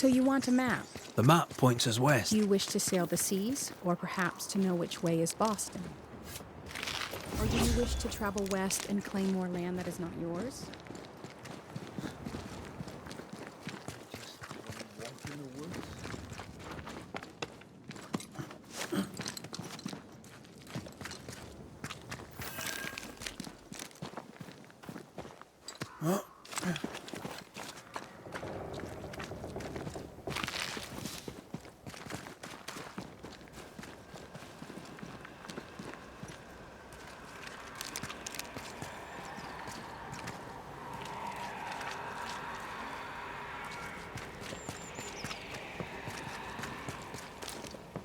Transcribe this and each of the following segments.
So you want a map? The map points us west. You wish to sail the seas, or perhaps to know which way is Boston? Or do you wish to travel west and claim more land that is not yours?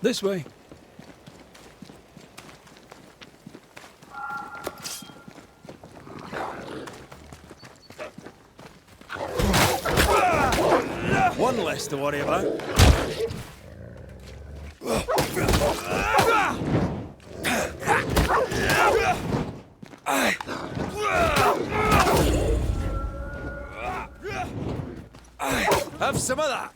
This way. One less to worry about. Have some of that.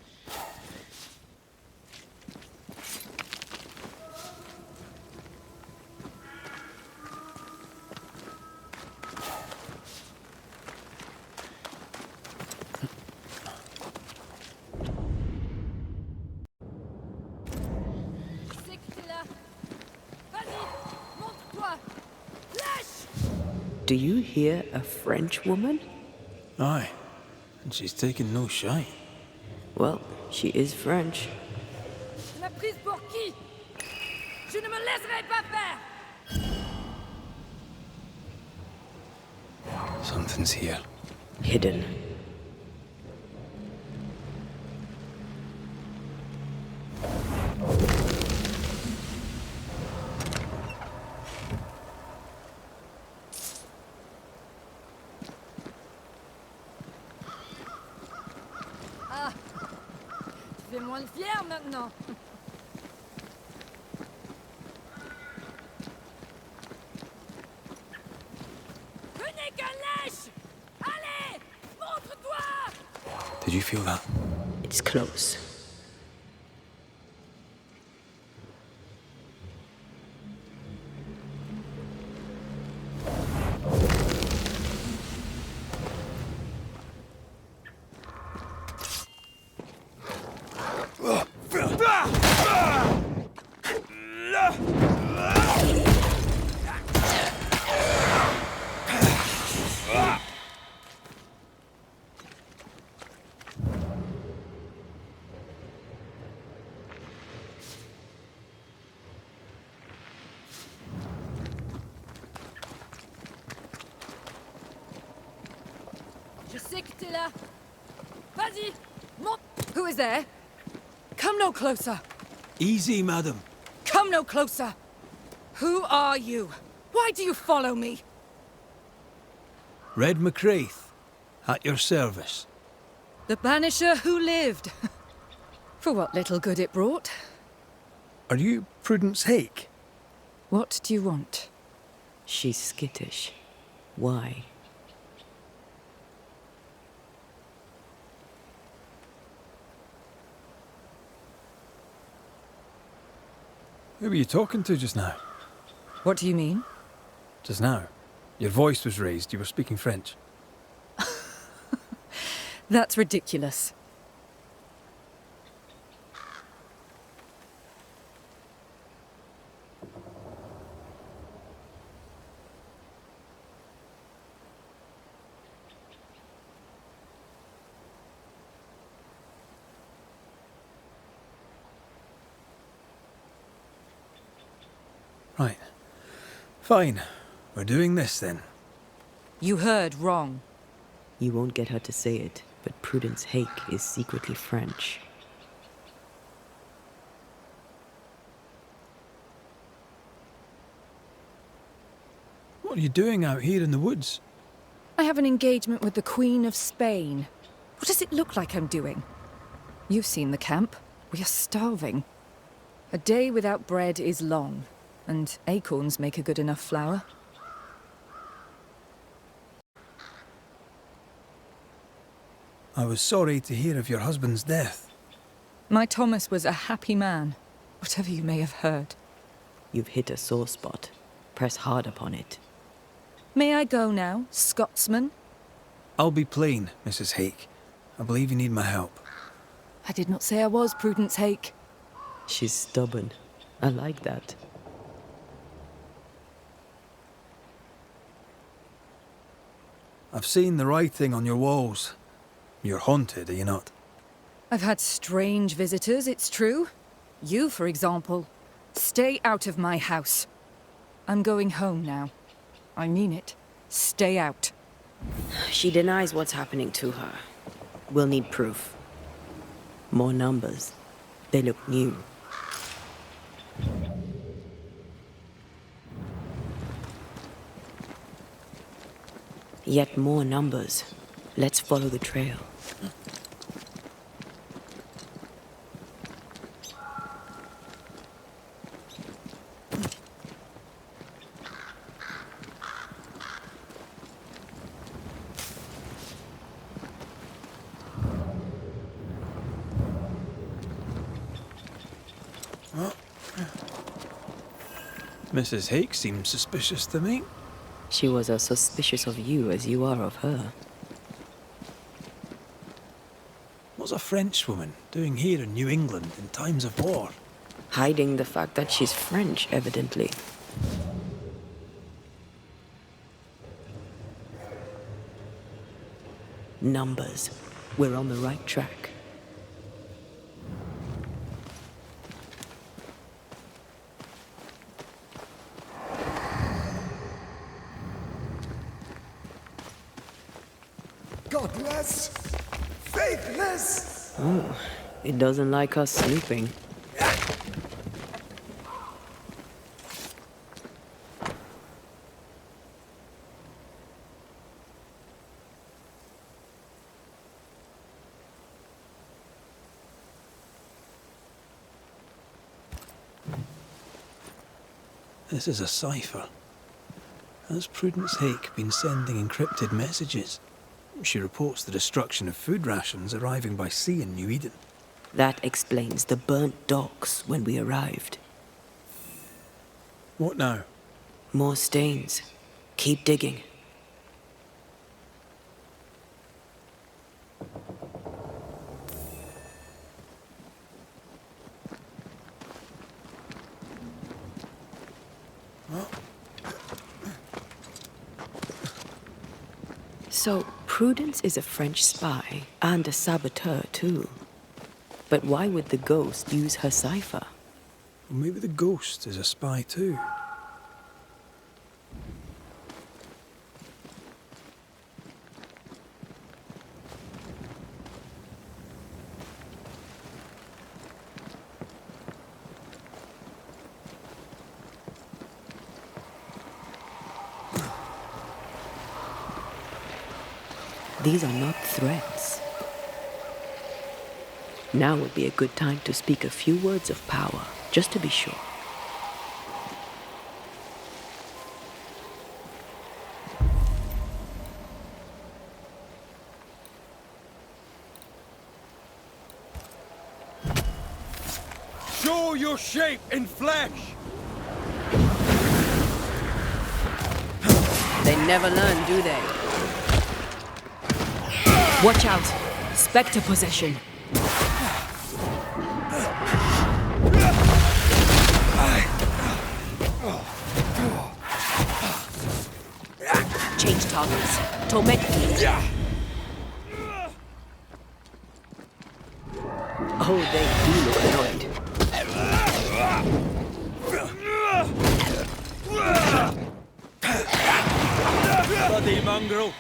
Do you hear a French woman? Aye, and she's taking no shine. Well, she is French. Tu m'as prise pour qui? Je ne me laisserai pas faire! Something's here. Hidden. Fais-moi le fier maintenant. Venez qu'un lèche! Allez! Montre-toi! Did you feel that? It's close. Je sais que t'es là. Vas-y, monte. Who is there? Come no closer. Easy, madam. Come no closer. Who are you? Why do you follow me? Red McCraith, at your service. The Banisher who lived. For what little good it brought. Are you Prudence Hake? What do you want? She's skittish. Why? Who were you talking to just now? What do you mean? Just now. Your voice was raised. You were speaking French. That's ridiculous. Right. Fine. We're doing this then. You heard wrong. You won't get her to say it, but Prudence Hake is secretly French. What are you doing out here in the woods? I have an engagement with the Queen of Spain. What does it look like I'm doing? You've seen the camp. We are starving. A day without bread is long, and acorns make a good enough flour. I was sorry to hear of your husband's death. My Thomas was a happy man, whatever you may have heard. You've hit a sore spot. Press hard upon it. May I go now, Scotsman? I'll be plain, Mrs. Hake. I believe you need my help. I did not say I was Prudence Hake. She's stubborn. I like that. I've seen the writing on your walls. You're haunted, are you not? I've had strange visitors, it's true. You, for example. Stay out of my house. I'm going home now. I mean it. Stay out. She denies what's happening to her. We'll need proof. More numbers. They look new. Yet more numbers. Let's follow the trail. Mrs. Hake seems suspicious to me. She was as suspicious of you as you are of her. What's a Frenchwoman doing here in New England in times of war? Hiding the fact that she's French, evidently. Numbers. We're on the right track. Godless! Faithless! Oh, it doesn't like us snooping. This is a cipher. Has Prudence Hake been sending encrypted messages? She reports the destruction of food rations arriving by sea in New Eden. That explains the burnt docks when we arrived. What now? More stains. Keep digging. So, Prudence is a French spy, and a saboteur, too. But why would the ghost use her cipher? Well, maybe the ghost is a spy too. These are not threats. Now would be a good time to speak a few words of power, just to be sure. Show your shape in flesh! They never learn, do they? Watch out! Spectre possession! Change targets. Torment me. Oh, they do look annoyed. Bloody mongrel!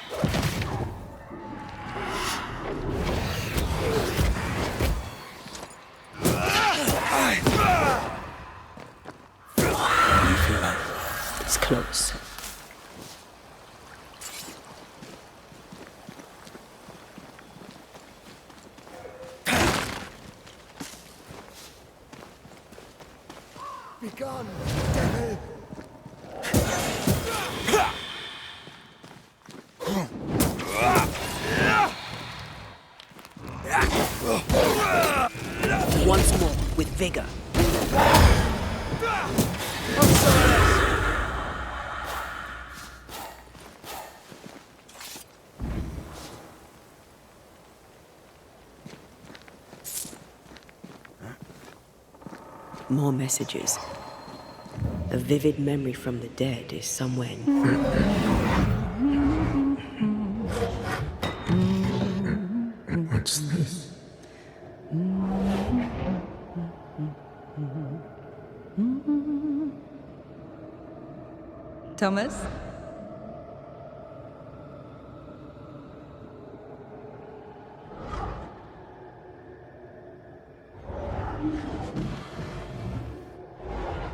It's close. Begone, devil! vigor. More messages. A vivid memory from the dead is somewhere. What's this? Thomas?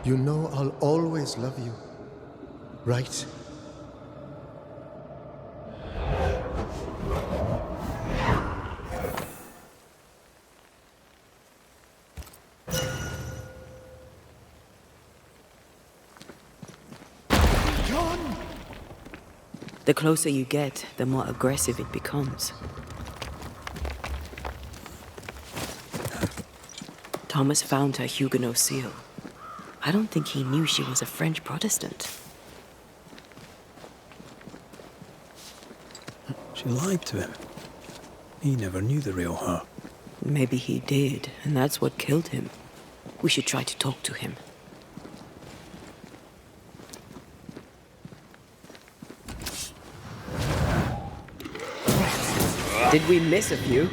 You know I'll always love you, right? The closer you get, the more aggressive it becomes. Thomas found her Huguenot seal. I don't think he knew she was a French Protestant. She lied to him. He never knew the real her. Maybe he did, and that's what killed him. We should try to talk to him. Did we miss a few?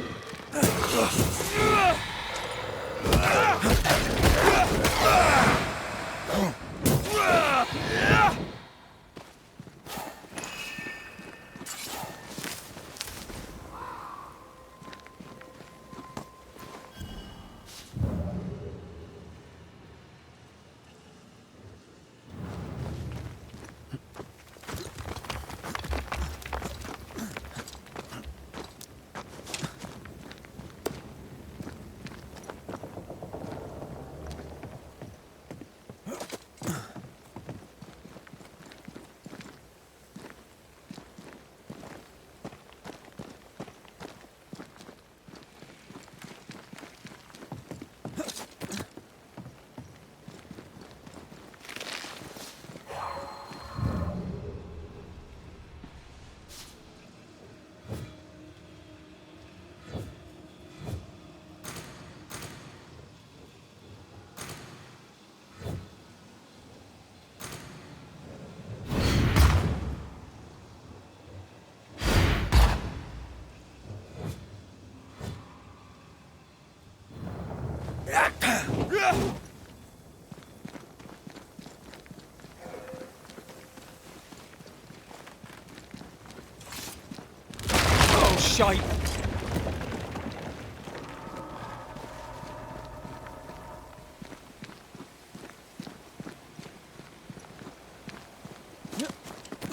Oh, shite!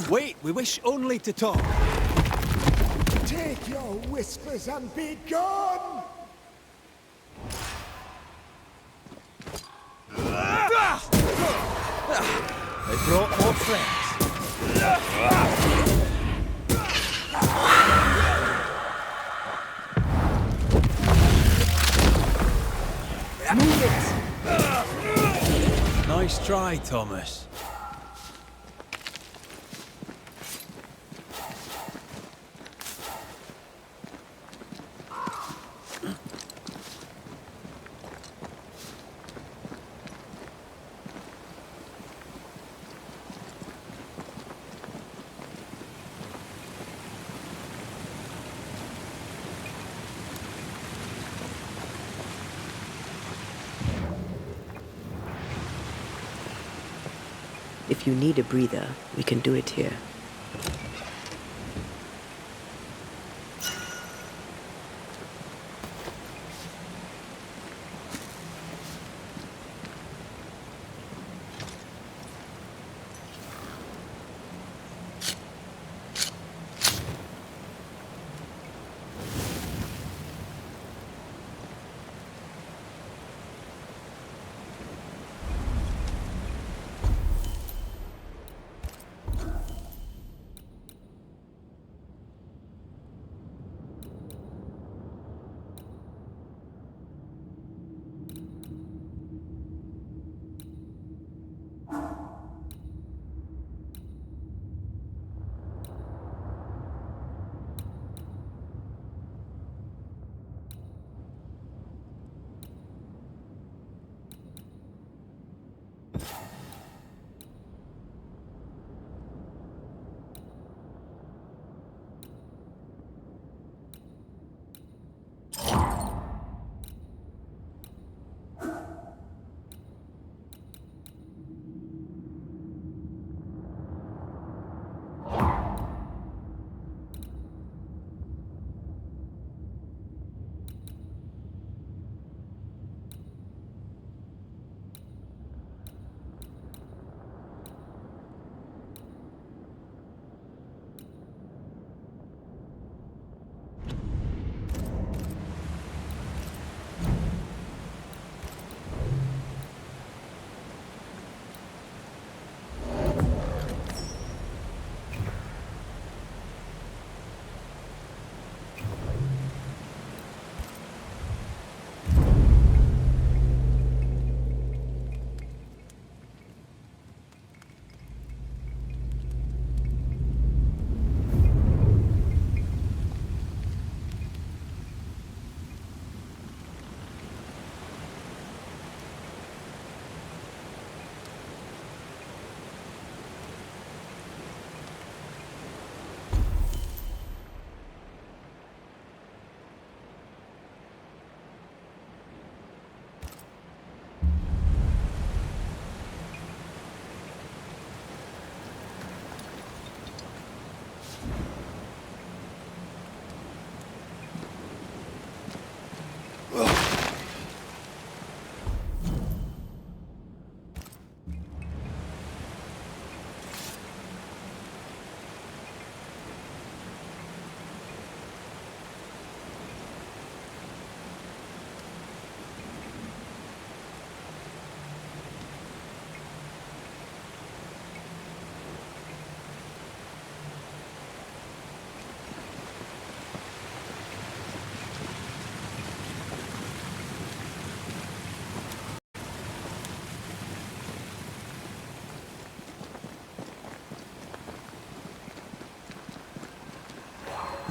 Wait, we wish only to talk. Take your whispers and be gone! They brought more friends. Move it! Nice try, Thomas. If you need a breather, we can do it here.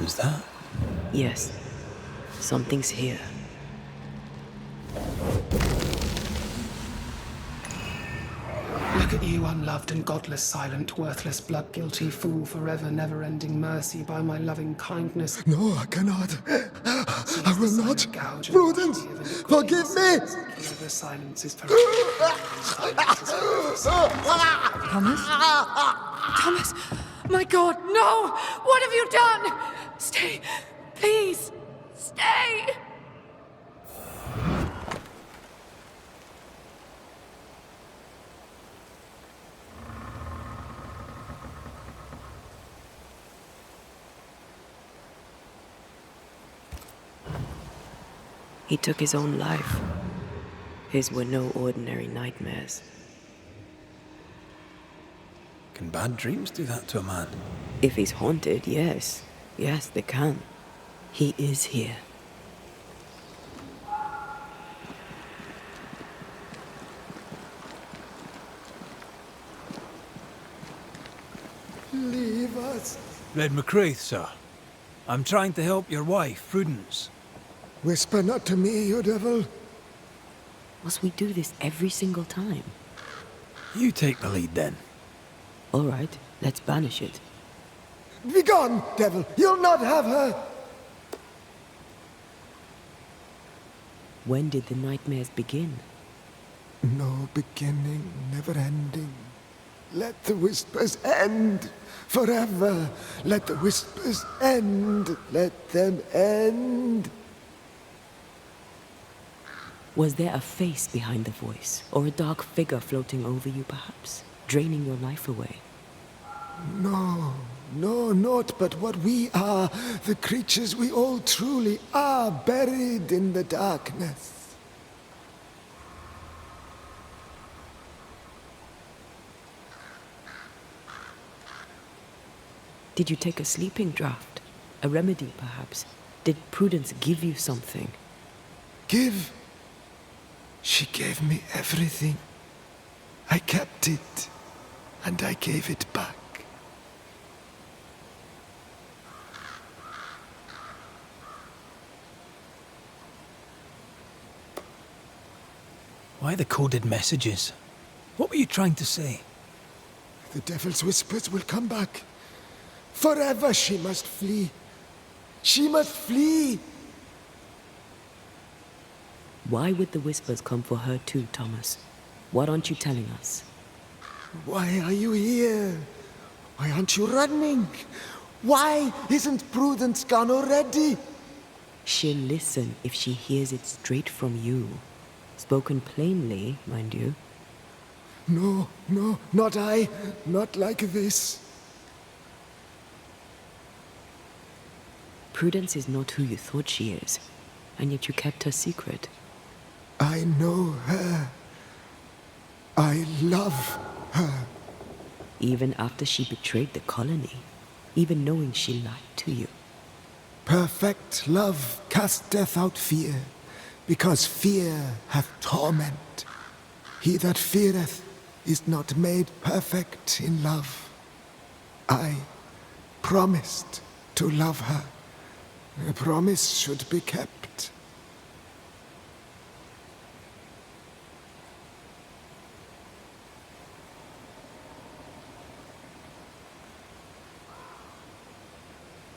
Who's that? Yes, something's here. Look at you, unloved and godless, silent, worthless, blood-guilty fool, forever never-ending mercy by my loving kindness. No, I cannot. I will not. Prudence, forgive me! Forever silence is Thomas? Thomas! My God, no! What have you done? Stay! Please! Stay! He took his own life. His were no ordinary nightmares. Can bad dreams do that to a man? If he's haunted, yes. Yes, they can. He is here. Leave us. Red McCraith, sir. I'm trying to help your wife, Prudence. Whisper not to me, you devil. Must we do this every single time? You take the lead then. All right, let's banish it. Begone, devil. You'll not have her. When did the nightmares begin? No beginning, never ending. Let the whispers end forever. Let the whispers end. Let them end. Was there a face behind the voice, or a dark figure floating over you, perhaps, draining your life away? No, not but what we are, the creatures we all truly are, buried in the darkness. Did you take a sleeping draught? A remedy, perhaps? Did Prudence give you something? Give? She gave me everything. I kept it, and I gave it back. Why the coded messages? What were you trying to say? The devil's whispers will come back. Forever she must flee. She must flee. Why would the whispers come for her too, Thomas? What aren't you telling us? Why are you here? Why aren't you running? Why isn't Prudence gone already? She'll listen if she hears it straight from you. Spoken plainly, mind you. No, not I. Not like this. Prudence is not who you thought she is, and yet you kept her secret. I know her. I love her. Even after she betrayed the colony, even knowing she lied to you. Perfect love casteth out fear, because fear hath torment. He that feareth is not made perfect in love. I promised to love her. A promise should be kept.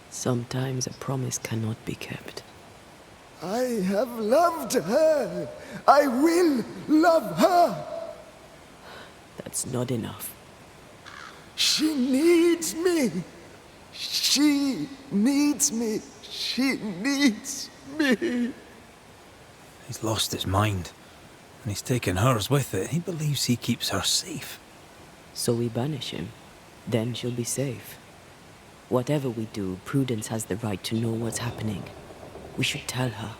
Sometimes a promise cannot be kept. I have loved her. I will love her. That's not enough. She needs me. She needs me. She needs me. He's lost his mind, and he's taken hers with it. He believes he keeps her safe. So we banish him. Then she'll be safe. Whatever we do, Prudence has the right to know what's happening. We should tell her.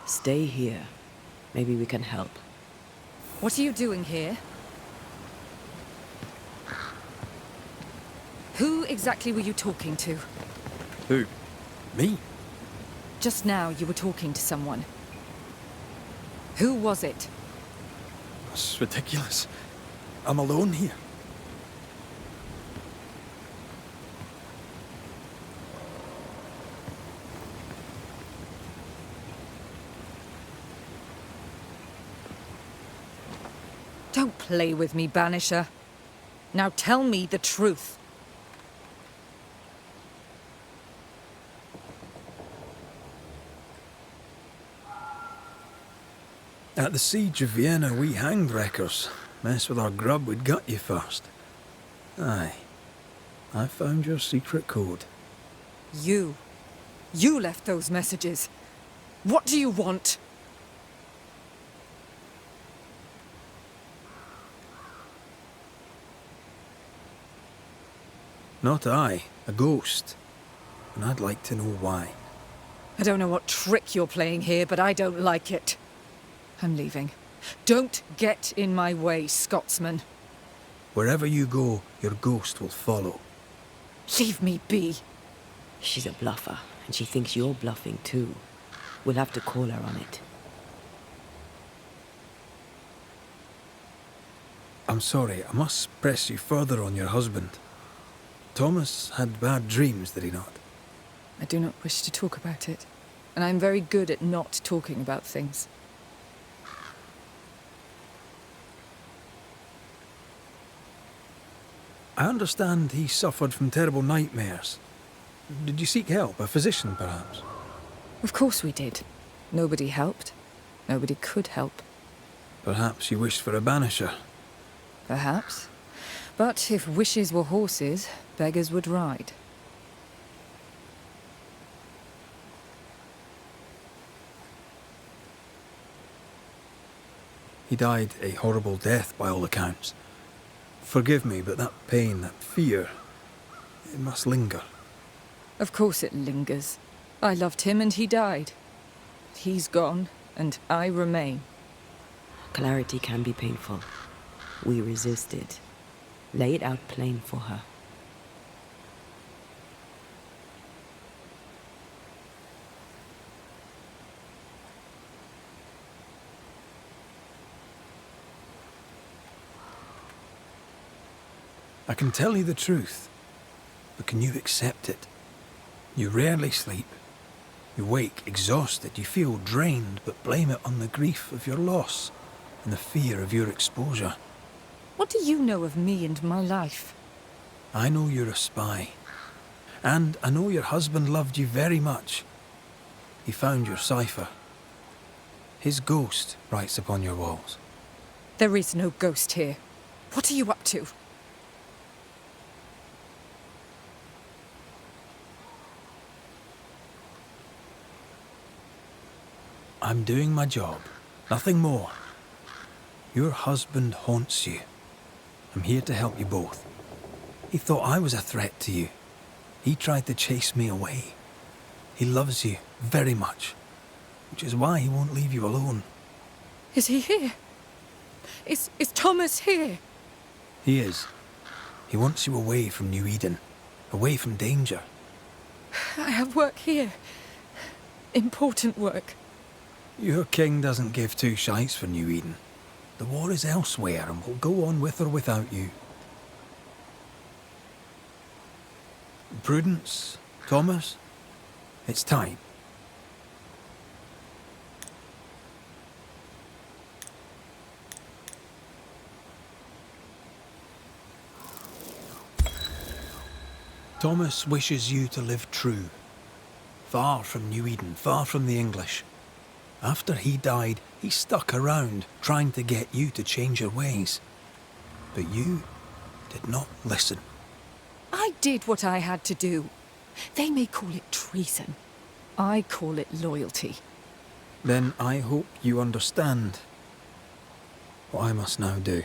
Stay here. Maybe we can help. What are you doing here? Who exactly were you talking to? Who? Me? Just now you were talking to someone. Who was it? That's ridiculous. I'm alone here. play with me, Banisher. Now tell me the truth. At the siege of Vienna, we hanged wreckers. Mess with our grub, we'd gut you first. Aye. I found your secret code. You left those messages. What do you want? Not I, a ghost. And I'd like to know why. I don't know what trick you're playing here, but I don't like it. I'm leaving. Don't get in my way, Scotsman. Wherever you go, your ghost will follow. Leave me be. She's a bluffer, and she thinks you're bluffing too. We'll have to call her on it. I'm sorry, I must press you further on your husband. Thomas had bad dreams, did he not? I do not wish to talk about it, and I'm very good at not talking about things. I understand he suffered from terrible nightmares. Did you seek help? A physician, perhaps? Of course we did. Nobody helped. Nobody could help. Perhaps you wished for a banisher. Perhaps. But if wishes were horses, beggars would ride. He died a horrible death by all accounts. Forgive me, but that pain, that fear, it must linger. Of course it lingers. I loved him and he died. He's gone, and I remain. Clarity can be painful. We resisted. Lay it out plain for her. I can tell you the truth, but can you accept it? You rarely sleep. You wake exhausted, you feel drained, but blame it on the grief of your loss and the fear of your exposure. What do you know of me and my life? I know you're a spy, and I know your husband loved you very much. He found your cipher. His ghost writes upon your walls. There is no ghost here. What are you up to? I'm doing my job, nothing more. Your husband haunts you. I'm here to help you both. He thought I was a threat to you. He tried to chase me away. He loves you very much, which is why he won't leave you alone. Is he here? Is Thomas here? He is. He wants you away from New Eden, away from danger. I have work here. Important work. Your king doesn't give two shites for New Eden. The war is elsewhere and will go on with or without you. Prudence, Thomas, it's time. Thomas wishes you to live true. Far from New Eden, far from the English. After he died, he stuck around, trying to get you to change your ways. But you did not listen. I did what I had to do. They may call it treason. I call it loyalty. Then I hope you understand what I must now do.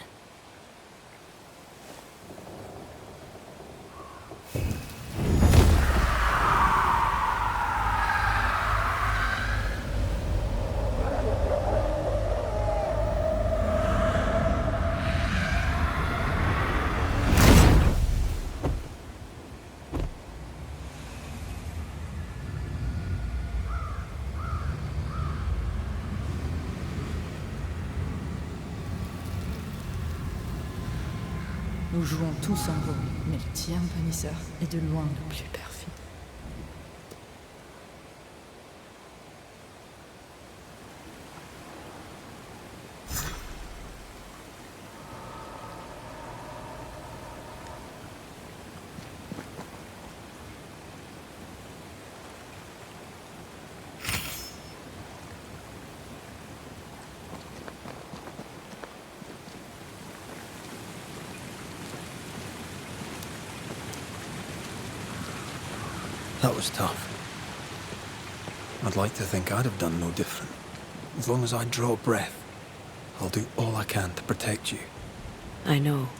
Nous jouons tous un rôle, mais le tien, Banishers, est de loin le plus perfide. That was tough. I'd like to think I'd have done no different. As long as I draw breath, I'll do all I can to protect you. I know.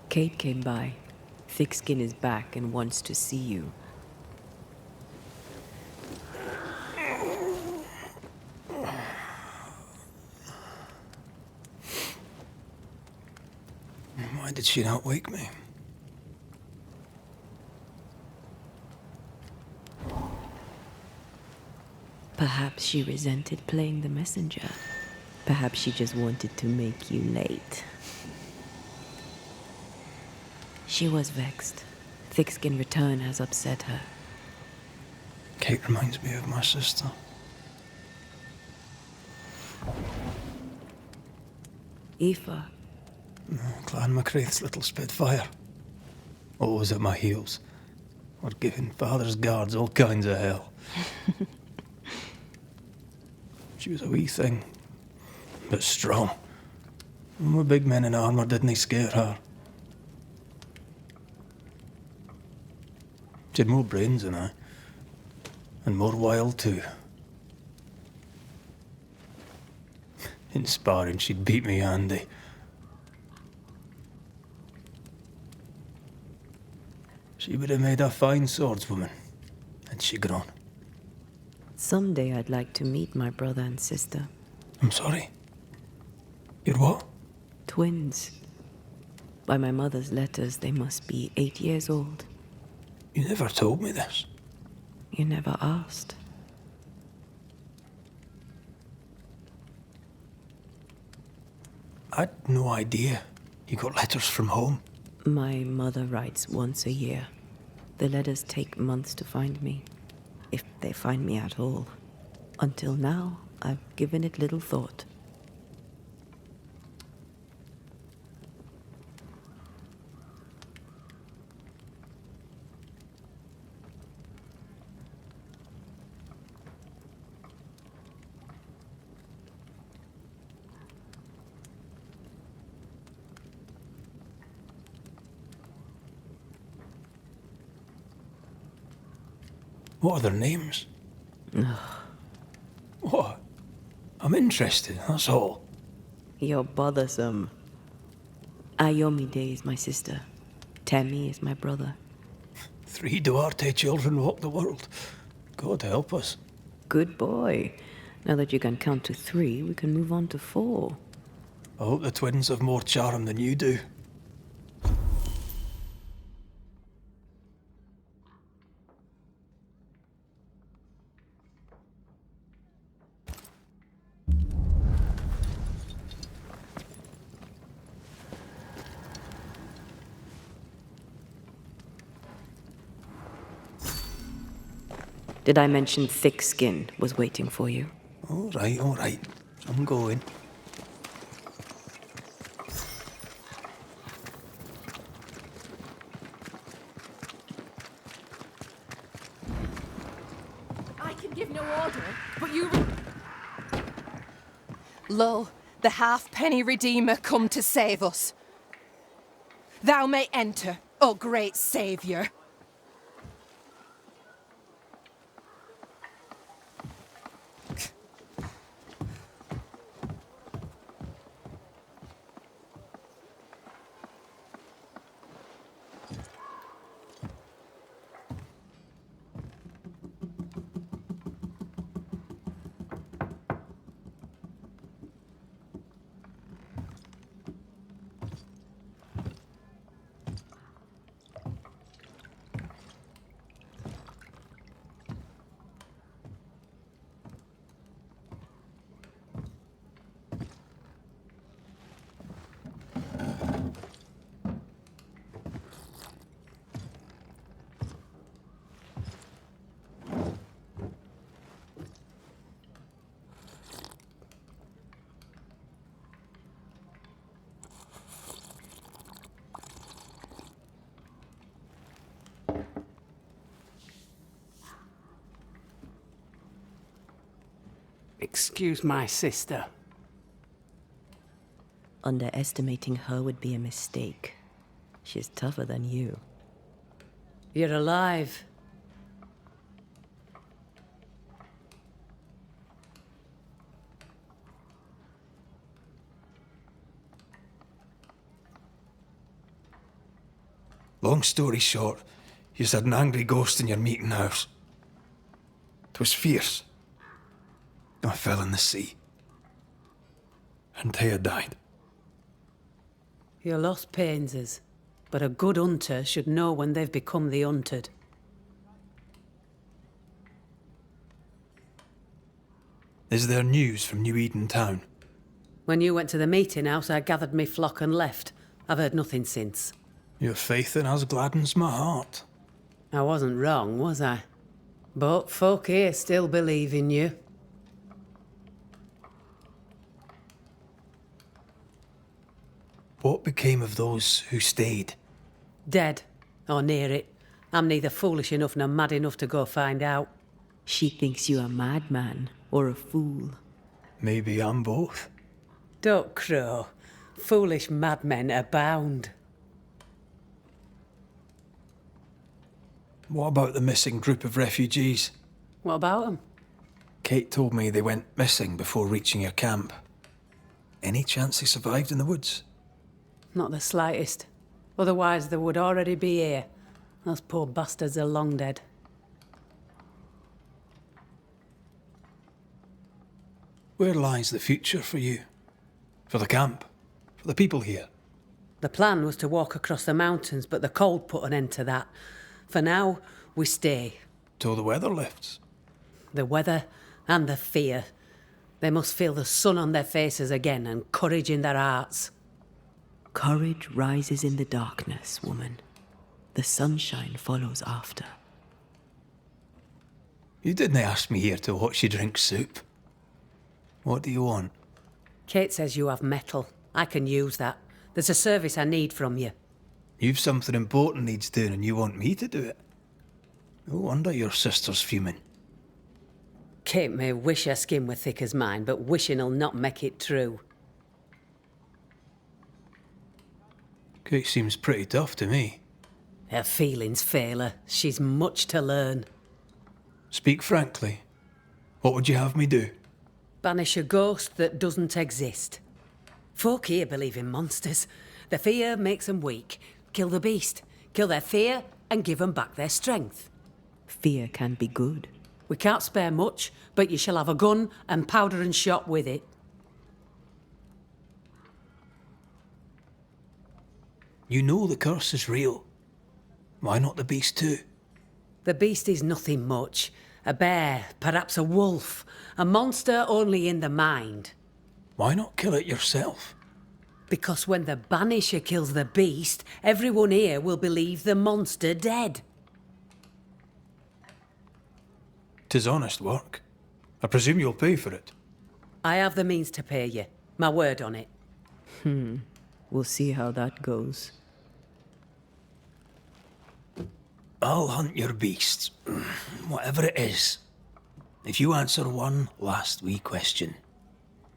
Kate came by. Thickskin is back and wants to see you. Why did she not wake me? Perhaps she resented playing the messenger. Perhaps she just wanted to make you late. She was vexed. Thickskin return has upset her. Kate reminds me of my sister. Aoife. Clan MacRaith's little spitfire. Always at my heels. Or giving father's guards all kinds of hell. She was a wee thing, but strong. And the big men in armour didn't scare her. She had more brains than I. And more wild too. In sparring, she'd beat me handy. She would have made a fine swordswoman, had she grown. Someday I'd like to meet my brother and sister. I'm sorry. You're what? Twins. By my mother's letters, they must be 8 years old. You never told me this. You never asked. I'd no idea you got letters from home. My mother writes once a year. The letters take months to find me, if they find me at all. Until now, I've given it little thought. What are their names? What? I'm interested, that's all. You're bothersome. Ayomide is my sister. Temi is my brother. 3 Duarte children walk the world. God help us. Good boy. Now that you can count to 3, we can move on to 4. I hope the twins have more charm than you do. Did I mention thick skin was waiting for you? All right. I'm going. I can give no order, but you... Lo, the halfpenny Redeemer come to save us. Thou may enter, O great saviour. Excuse my sister. Underestimating her would be a mistake. She's tougher than you. You're alive. Long story short, you had an angry ghost in your meeting house. 'Twas fierce. I fell in the sea. And Taya died. Your loss pains us, but a good hunter should know when they've become the hunted. Is there news from New Eden town? When you went to the meeting house, I gathered me flock and left. I've heard nothing since. Your faith in us gladdens my heart. I wasn't wrong, was I? But folk here still believe in you. What became of those who stayed? Dead, or near it. I'm neither foolish enough nor mad enough to go find out. She thinks you a madman or a fool. Maybe I'm both. Don't crow. Foolish madmen abound. What about the missing group of refugees? What about them? Kate told me they went missing before reaching your camp. Any chance they survived in the woods? Not the slightest. Otherwise they would already be here. Those poor bastards are long dead. Where lies the future for you? For the camp? For the people here? The plan was to walk across the mountains, but the cold put an end to that. For now, we stay. Till the weather lifts. The weather and the fear. They must feel the sun on their faces again and courage in their hearts. Courage rises in the darkness, woman. The sunshine follows after. You didn't ask me here to watch you drink soup. What do you want? Kate says you have metal. I can use that. There's a service I need from you. You've something important needs doing and you want me to do it? No wonder your sister's fuming. Kate may wish her skin were thick as mine, but wishing'll not make it true. Kate seems pretty tough to me. Her feelings fail her. She's much to learn. Speak frankly. What would you have me do? Banish a ghost that doesn't exist. Folk here believe in monsters. The fear makes them weak. Kill the beast. Kill their fear and give them back their strength. Fear can be good. We can't spare much, but you shall have a gun and powder and shot with it. You know the curse is real. Why not the beast too? The beast is nothing much. A bear, perhaps a wolf. A monster only in the mind. Why not kill it yourself? Because when the Banisher kills the beast, everyone here will believe the monster dead. 'Tis honest work. I presume you'll pay for it. I have the means to pay you. My word on it. We'll see how that goes. I'll hunt your beast, whatever it is, if you answer one last wee question.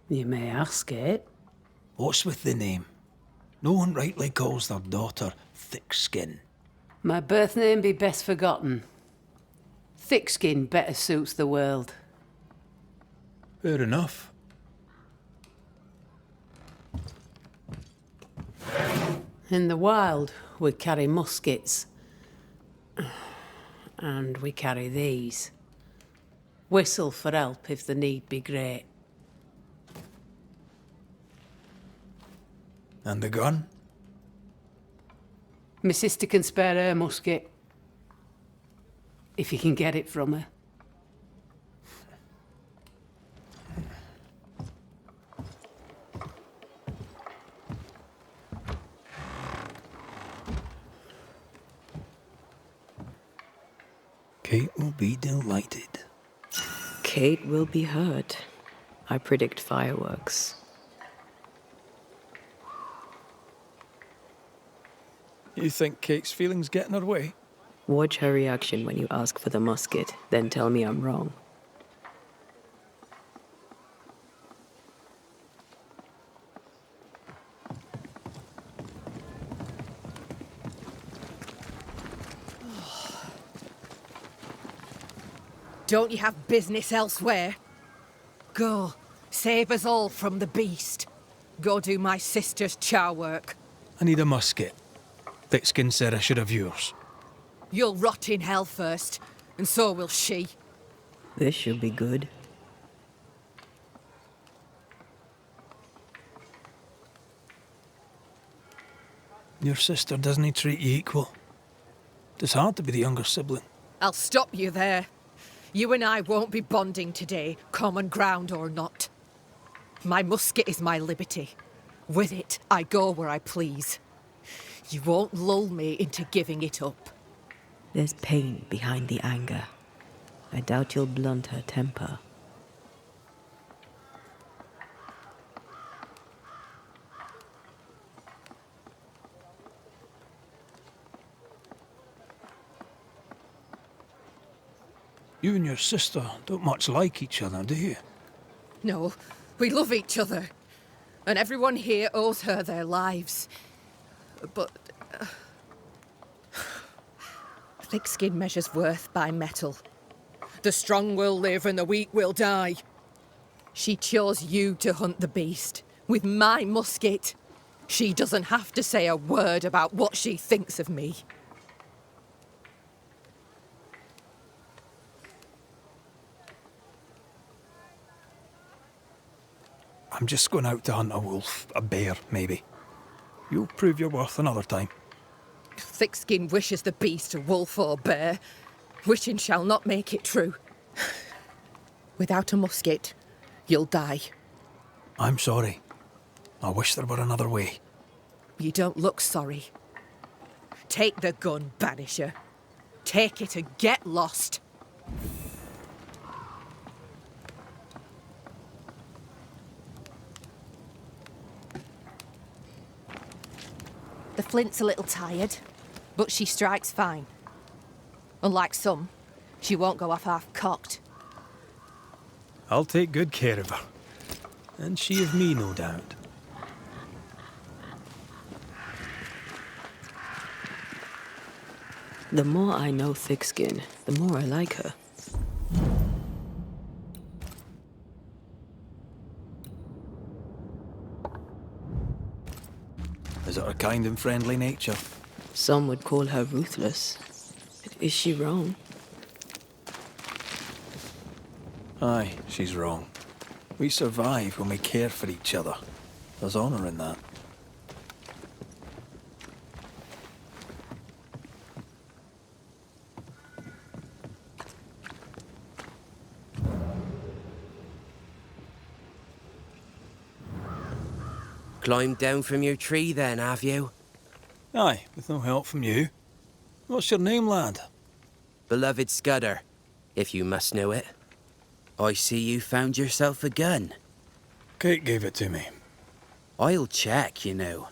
You may ask it. What's with the name? No one rightly calls their daughter Thickskin. My birth name be best forgotten. Thickskin better suits the world. Fair enough. In the wild, we carry muskets. And we carry these. Whistle for help if the need be great. And the gun? My sister can spare her musket. If you can get it from her. Kate will be delighted. Kate will be hurt. I predict fireworks. You think Kate's feelings get in her way? Watch her reaction when you ask for the musket, then tell me I'm wrong. Don't you have business elsewhere? Go, save us all from the beast. Go do my sister's char work. I need a musket. Thickskin said I should have yours. You'll rot in hell first, and so will she. This should be good. Your sister doesn't treat you equal. It's hard to be the younger sibling. I'll stop you there. You and I won't be bonding today, common ground or not. My musket is my liberty. With it, I go where I please. You won't lull me into giving it up. There's pain behind the anger. I doubt you'll blunt her temper. You and your sister don't much like each other, do you? No, we love each other. And everyone here owes her their lives. But... thickskin measures worth by metal. The strong will live and the weak will die. She chose you to hunt the beast. With my musket. She doesn't have to say a word about what she thinks of me. I'm just going out to hunt a wolf, a bear, maybe. You'll prove your worth another time. Thickskin wishes the beast a wolf or bear. Wishing shall not make it true. Without a musket, you'll die. I'm sorry. I wish there were another way. You don't look sorry. Take the gun, Banisher. Take it and get lost. The flint's a little tired, but she strikes fine. Unlike some, she won't go off half-cocked. I'll take good care of her. And she of me, no doubt. The more I know Thickskin, the more I like her. got a kind and friendly nature. Some would call her ruthless. But is she wrong? Aye, she's wrong. We survive when we care for each other. There's honour in that. Climbed down from your tree then, have you? Aye, with no help from you. What's your name, lad? Beloved Scudder, if you must know it. I see you found yourself a gun. Kate gave it to me. I'll check, you know.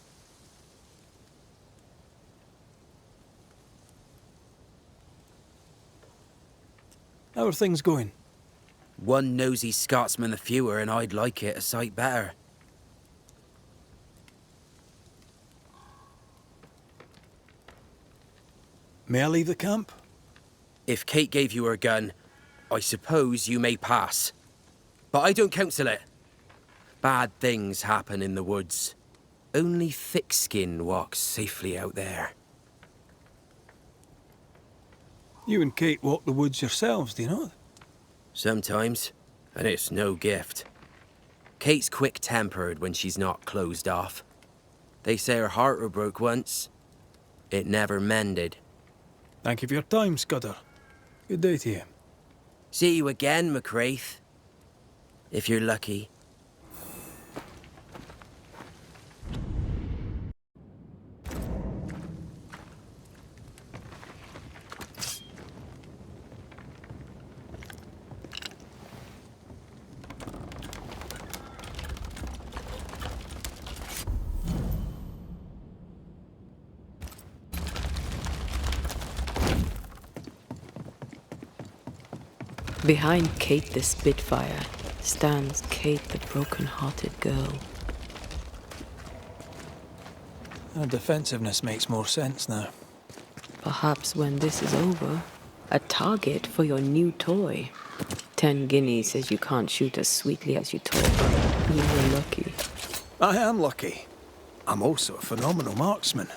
How are things going? One nosy Scotsman the fewer, and I'd like it a sight better. May I leave the camp? If Kate gave you her gun, I suppose you may pass. But I don't counsel it. Bad things happen in the woods. Only thick skin walks safely out there. You and Kate walk the woods yourselves, do you not? Sometimes, and it's no gift. Kate's quick-tempered when she's not closed off. They say her heart were broke once. It never mended. Thank you for your time, Scudder. Good day to you. See you again, McCraith. If you're lucky. Behind Kate the Spitfire stands Kate the broken-hearted girl. Her defensiveness makes more sense now. Perhaps when this is over, a target for your new toy. 10 guineas says you can't shoot as sweetly as you talk. You were lucky. I am lucky. I'm also a phenomenal marksman.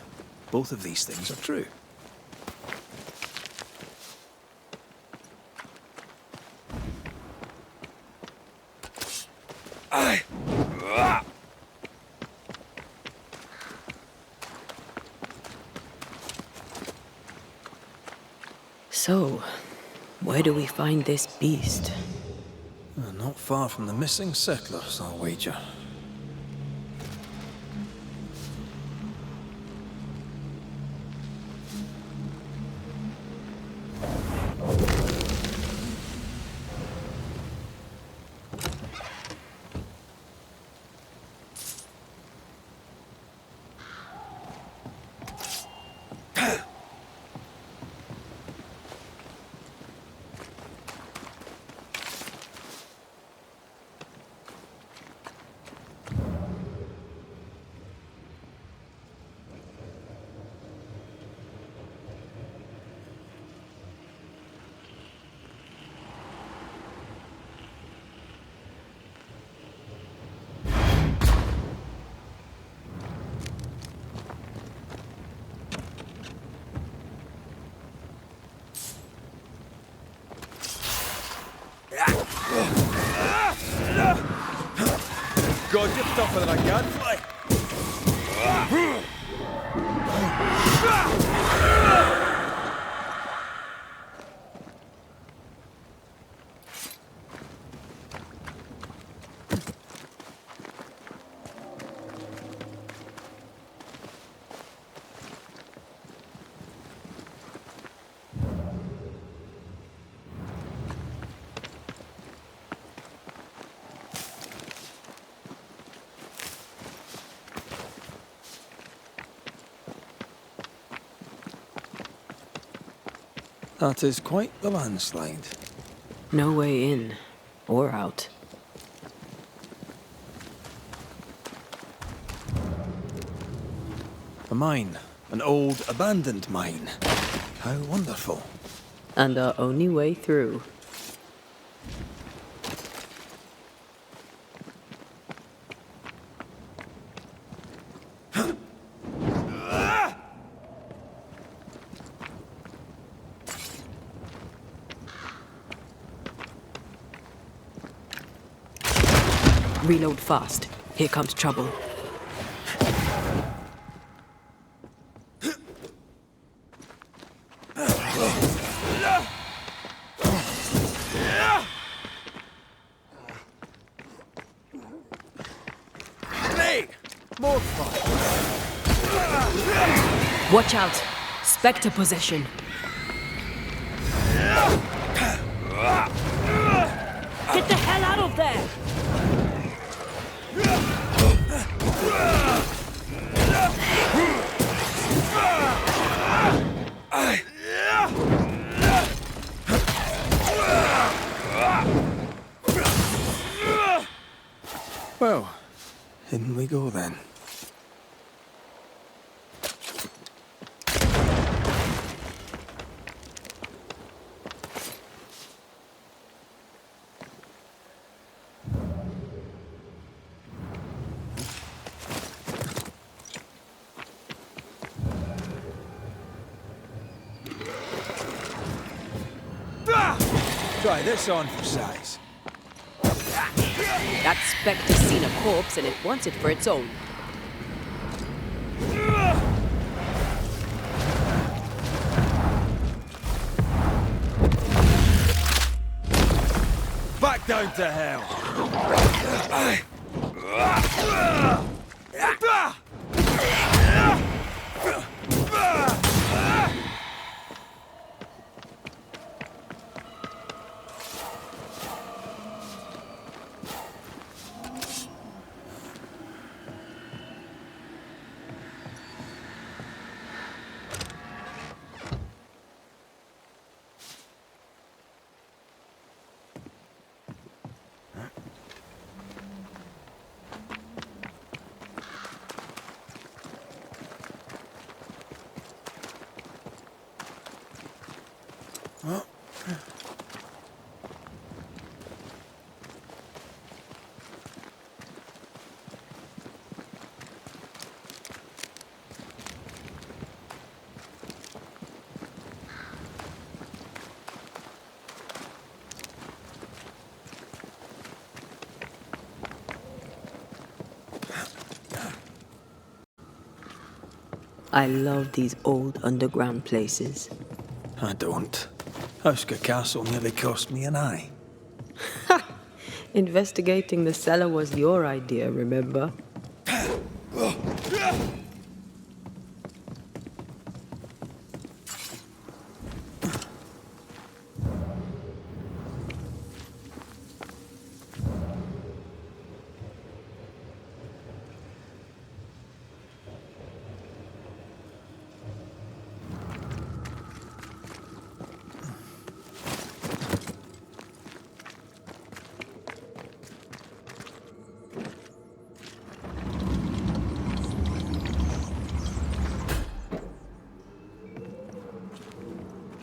Both of these things are true. So, where do we find this beast? Not far from the missing settlers, I'll wager. God, you're tougher than a gadfly. That is quite the landslide. No way in or out. A mine. An old, abandoned mine. How wonderful. And our only way through. Reload fast. Here comes trouble. Hey! More fire! Watch out! Spectre possession. Get the hell out of there! Well, in we go then. Try this on for size. That Spectre's seen a corpse and it wants it for its own. Back down to hell! I love these old underground places. I don't. Auska Castle nearly cost me an eye. Investigating the cellar was your idea, remember?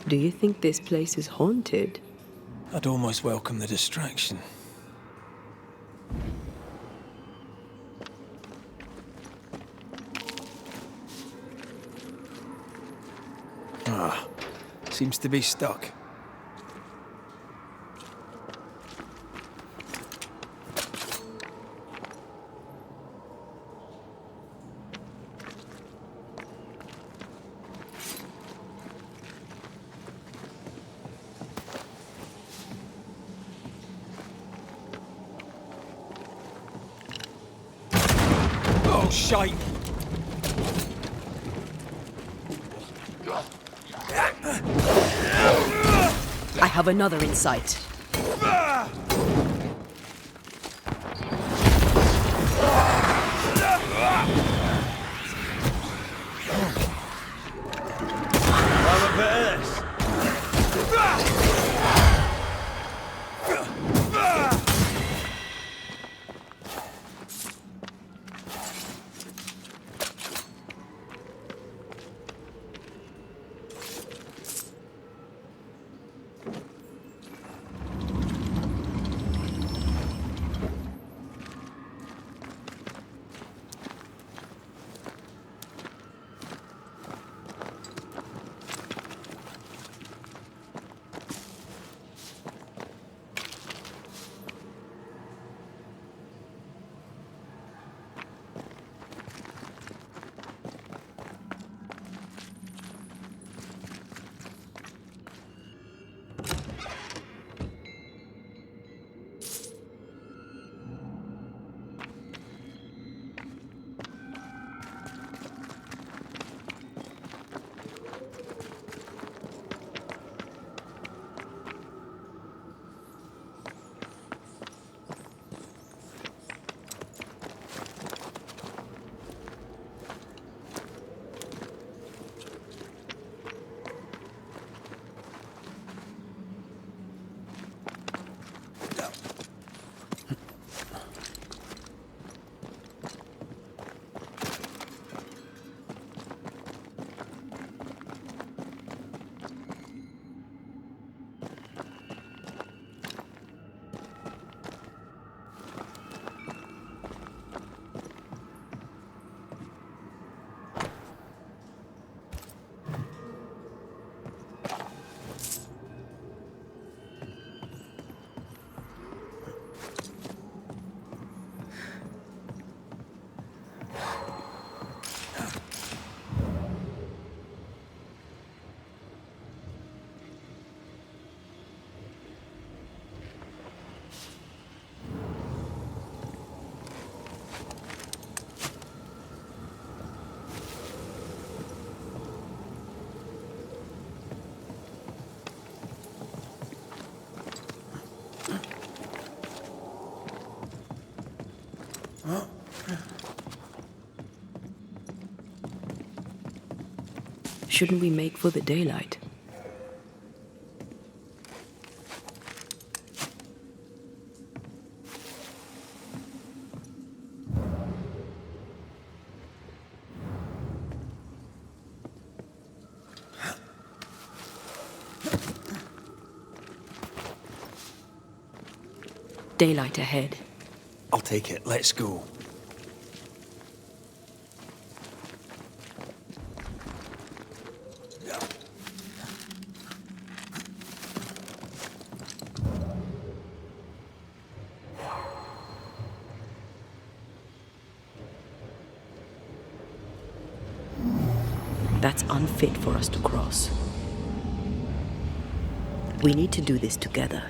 Do you think this place is haunted? I'd almost welcome the distraction. Ah, seems to be stuck. Oh, shite! I have another in sight. Have a bit of this. shouldn't we make for the daylight? Daylight ahead. I'll take it. Let's go. That's unfit for us to cross. We need to do this together.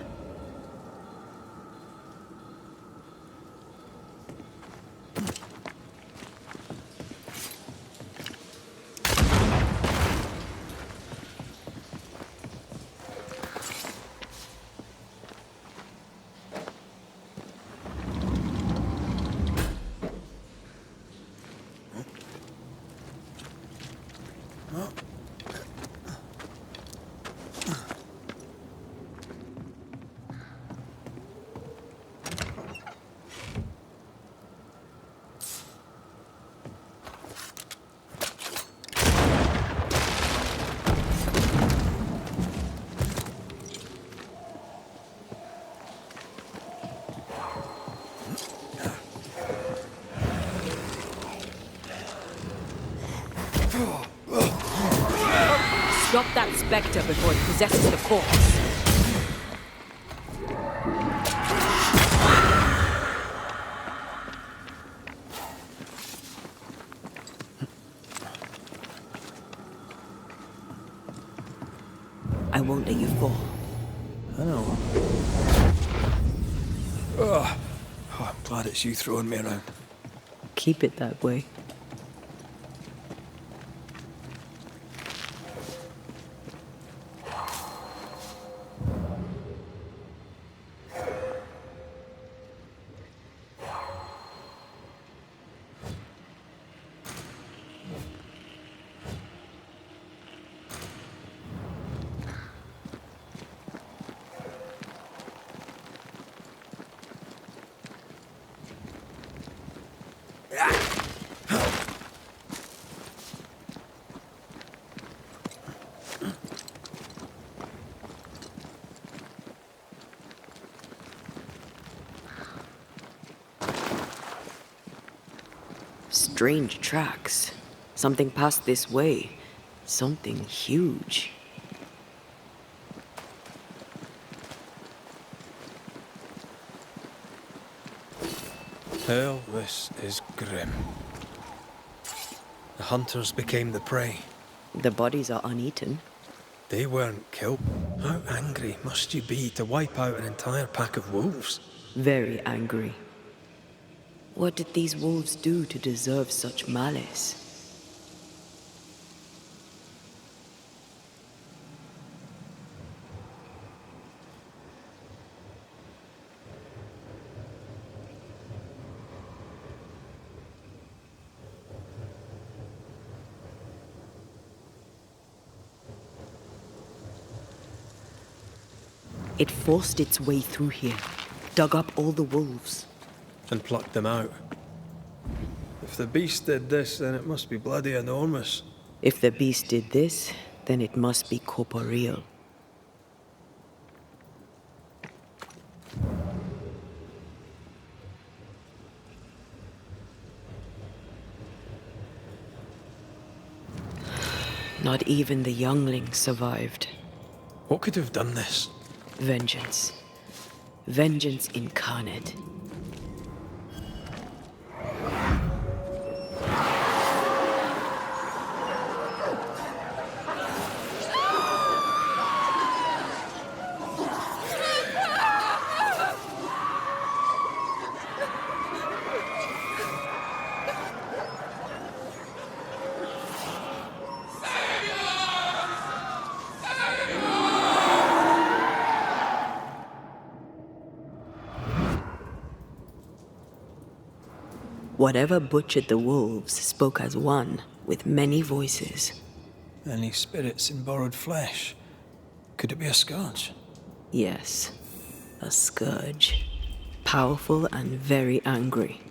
Stop that spectre before it possesses the corpse. I won't let you fall. I know. Oh, I'm glad it's you throwing me around. Keep it that way. Strange tracks. Something passed this way. Something huge. Hell, this is grim. The hunters became the prey. The bodies are uneaten. They weren't killed. How angry must you be to wipe out an entire pack of wolves? Very angry. What did these wolves do to deserve such malice? It forced its way through here, dug up all the wolves. And plucked them out. If the beast did this, then it must be bloody enormous. If the beast did this, then it must be corporeal. Not even the youngling survived. What could have done this? Vengeance. Vengeance incarnate. Whatever butchered the wolves spoke as one, with many voices. Any spirits in borrowed flesh? Could it be a scourge? Yes, a scourge. Powerful and very angry.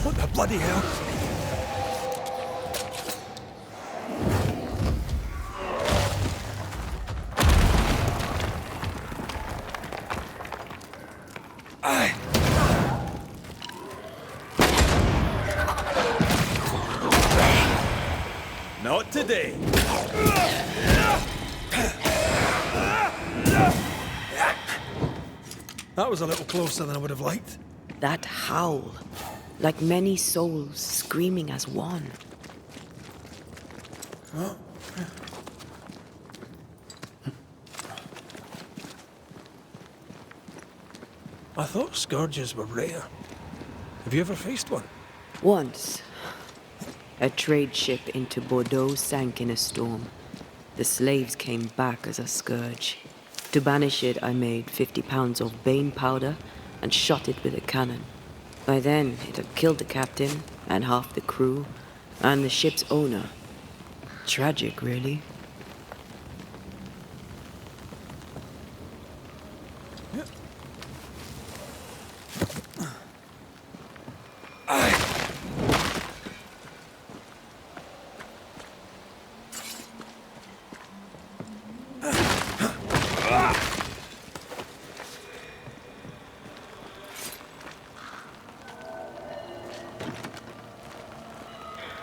What the bloody hell? Not today. That was a little closer than I would have liked. That howl, like many souls screaming as one. I thought scourges were rare. Have you ever faced one? Once, a trade ship into Bordeaux sank in a storm. The slaves came back as a scourge. To banish it, I made 50 pounds of bane powder and shot it with a cannon. By then, it had killed the captain and half the crew and the ship's owner. Tragic, really.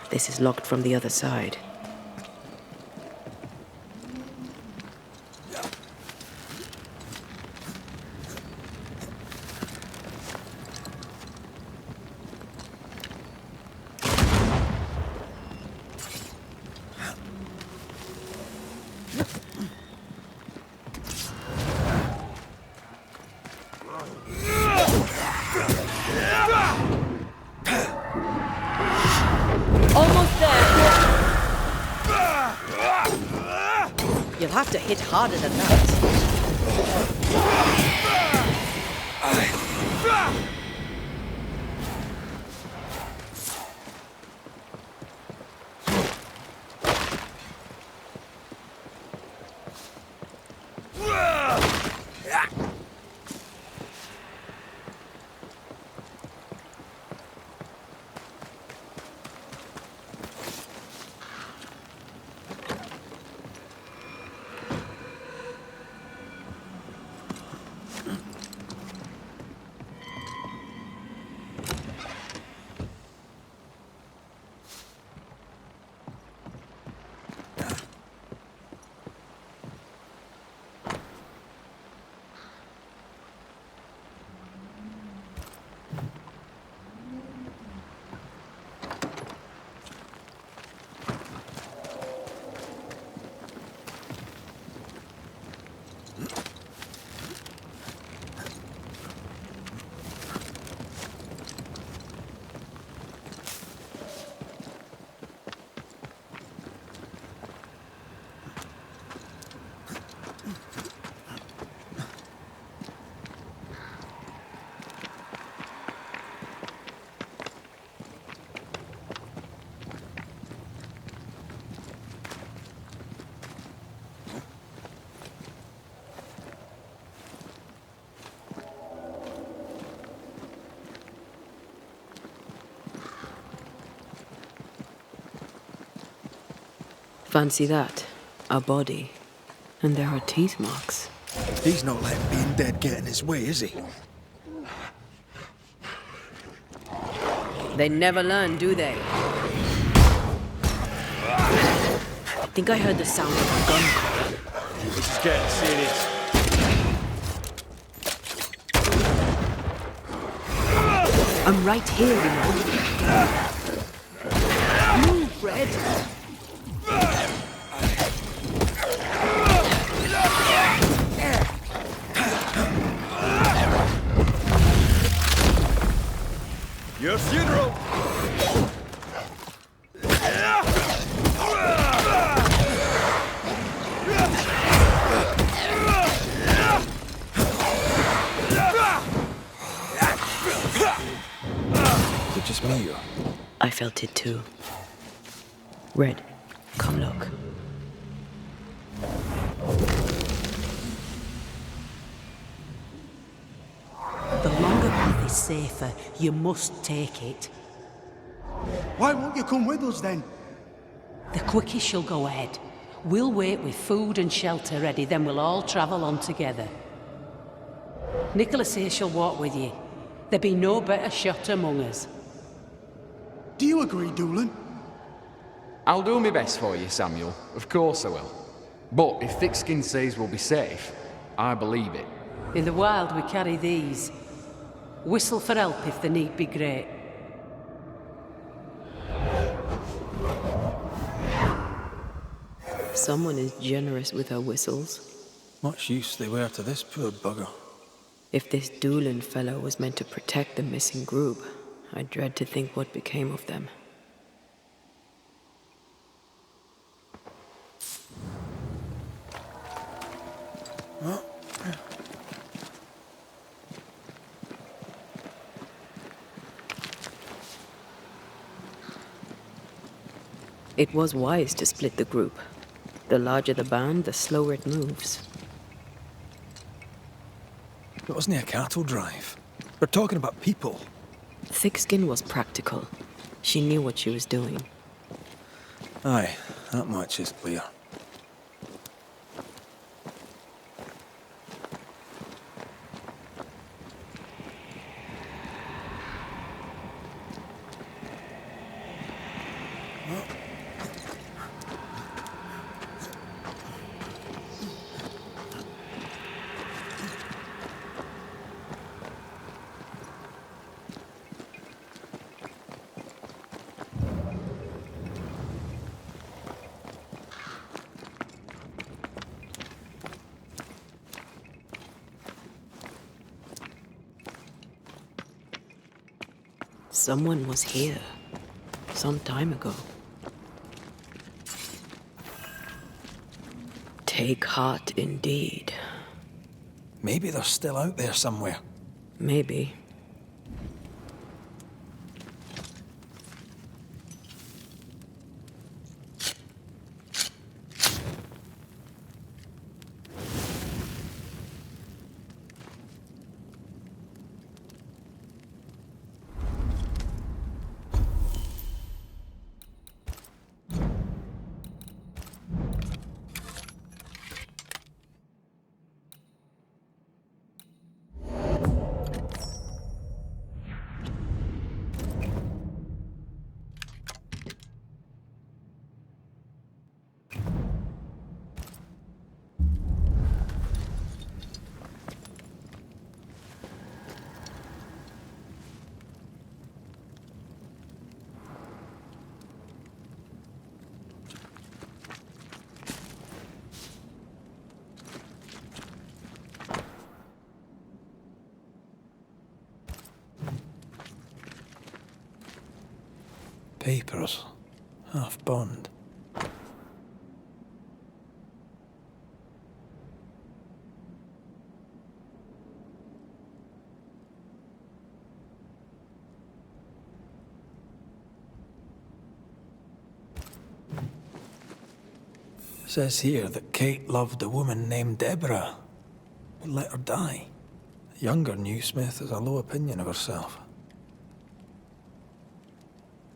This is locked from the other side. Almost there! You'll have to hit harder than that. Fancy that. A body. And there are teeth marks. He's not letting being dead get in his way, is he? They never learn, do they? I think I heard the sound of a gun call. This is getting serious. I'm right here, you know. Move, Fred! Your funeral! was just me, or... I felt it too. Red, come look. The longer path is safer. You must take it. Why won't you come with us then? The quickest she'll go ahead. We'll wait with food and shelter ready, then we'll all travel on together. Nicola says she'll walk with you. There be no better shot among us. Do you agree, Doolan? I'll do my best for you, Samuel. Of course I will. But if Thickskin says we'll be safe, I believe it. In the wild we carry these. Whistle for help if the need be great. Someone is generous with her whistles. Much use they were to this poor bugger. If this Doolan fellow was meant to protect the missing group, I dread to think what became of them. It was wise to split the group. The larger the band, the slower it moves. It wasn't a cattle drive. We're talking about people. Thickskin was practical. She knew what she was doing. Aye, that much is clear. Someone was here. Some time ago. Take heart indeed. Maybe they're still out there somewhere. Maybe. Papers. Half bond. Says here that Kate loved a woman named Deborah, but let her die. The younger Newsmith has a low opinion of herself.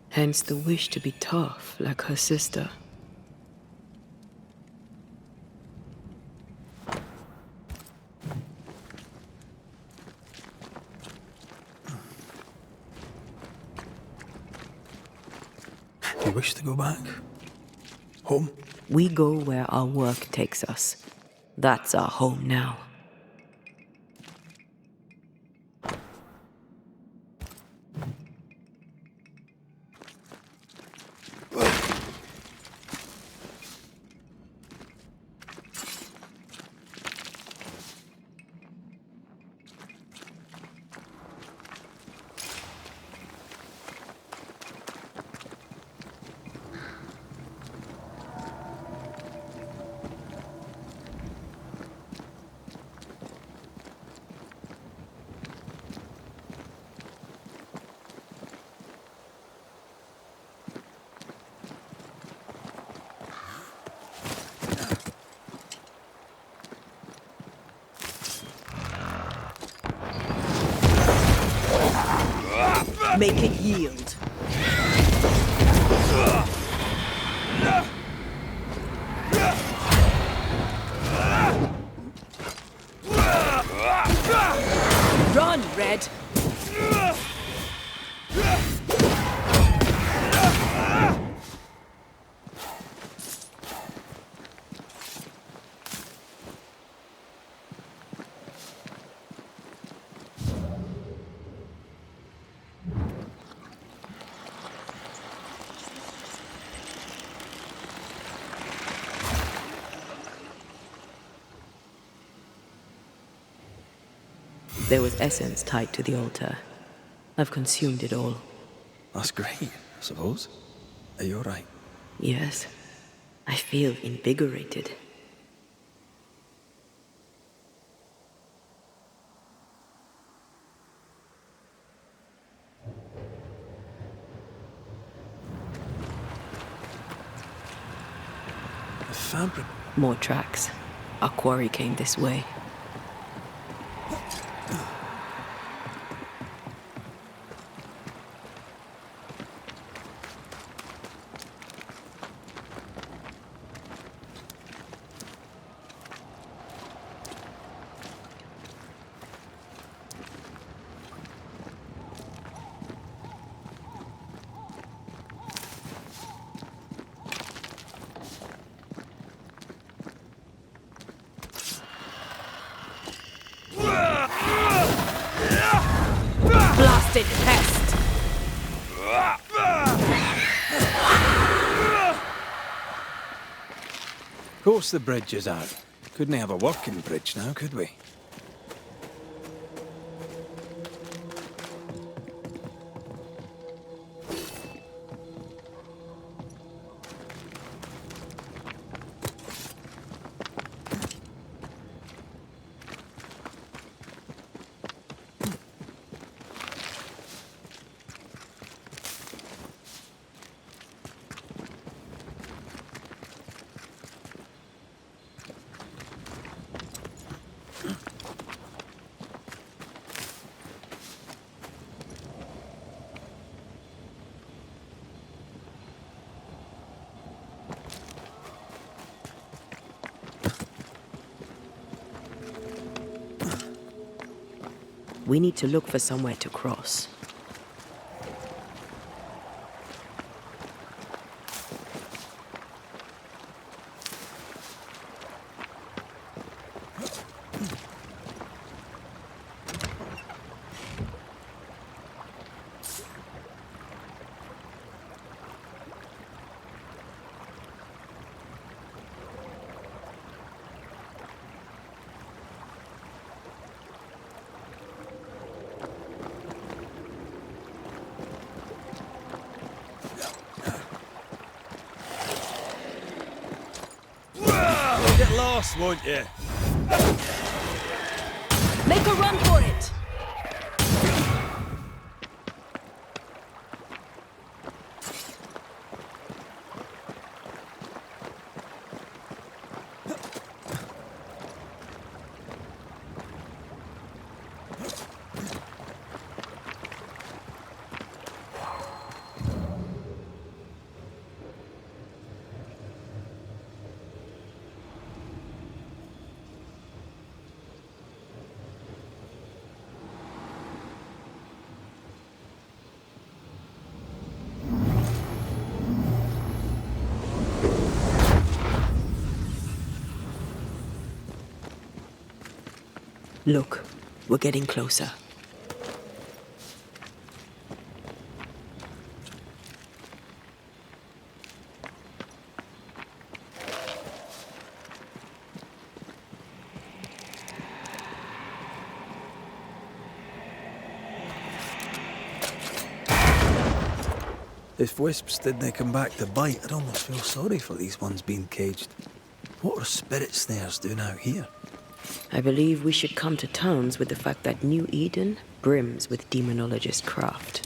Hence the wish to be tough, like her sister. Do you wish to go back? Home? We go where our work takes us. That's our home now. Make it yield. Run, Red! There was essence tied to the altar. I've consumed it all. That's great, I suppose. Are you alright? Yes. I feel invigorated. The fabric. More tracks. Our quarry came this way. Blasted pest! Of course the bridge is out. Couldn't have a working bridge now, could we? We need to look for somewhere to cross. Get lost, won't you? Make a run for it! Look, we're getting closer. If wisps didn't come back to bite, I'd almost feel sorry for these ones being caged. What are spirit snares doing out here? I believe we should come to terms with the fact that New Eden brims with demonologist craft.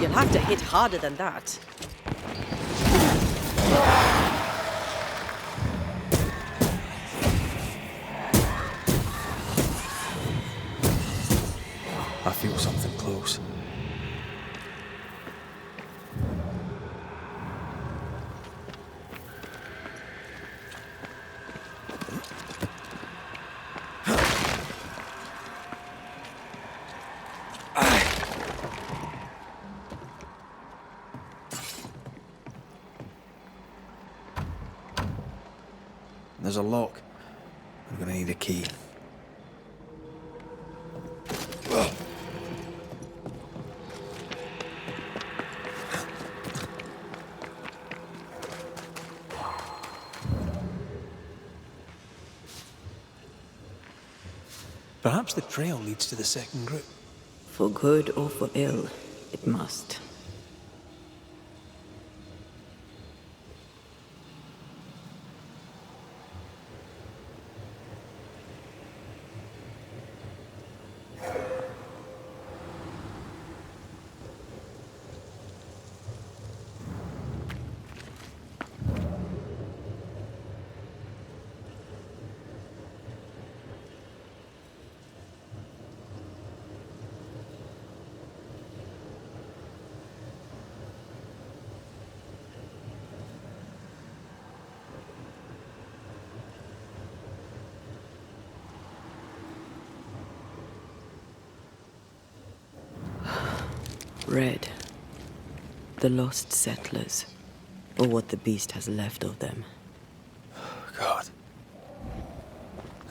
You'll have to hit harder than that. I feel something close. There's a lock. I'm gonna need a key. Perhaps the trail leads to the second group. For good or for ill, it must. Red. The lost settlers. Or what the beast has left of them. God.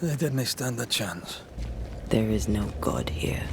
They didn't stand a chance. There is no god here.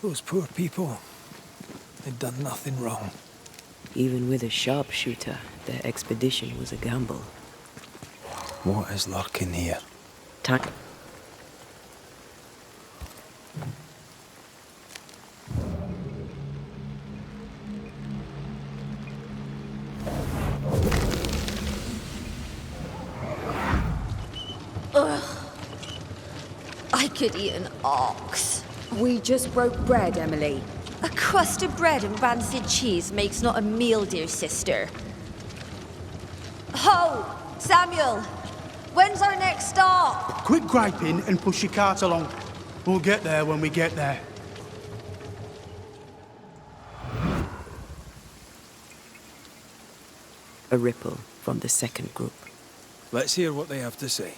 Those poor people. They'd done nothing wrong. Even with a sharpshooter, their expedition was a gamble. What is lurking here? Time. I could eat an ox. We just broke bread, Emily. A crust of bread and rancid cheese makes not a meal, dear sister. Ho! Samuel! When's our next stop? Quit griping and push your cart along. We'll get there when we get there. A ripple from the second group. Let's hear what they have to say.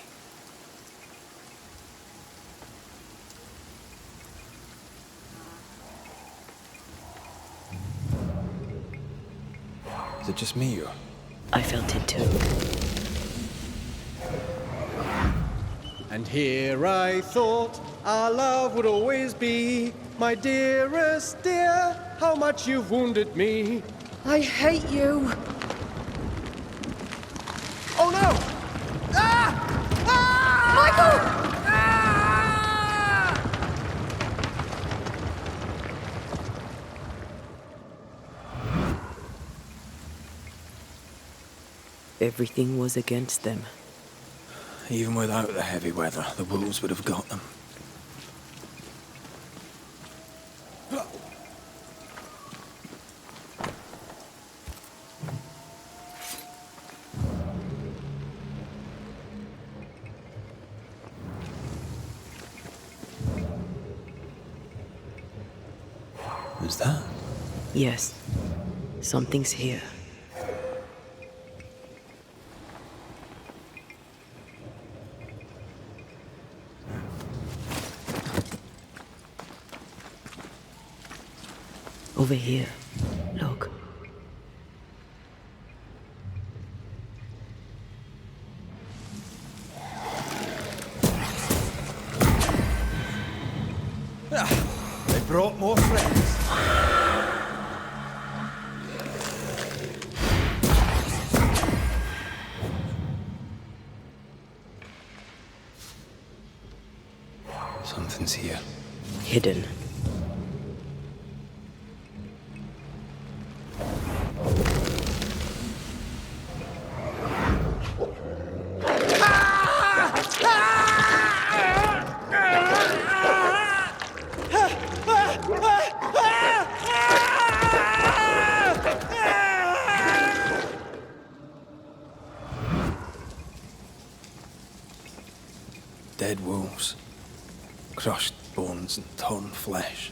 Is it just me or? I felt it too. And here I thought our love would always be. My dearest dear, how much you've wounded me. I hate you. Oh no! Ah! Ah! Michael! Everything was against them. Even without the heavy weather, the wolves would have got them. Is that? Yes. Something's here. Over here. Look. They brought more friends. Something's here. Hidden. Dead wolves. Crushed bones and torn flesh.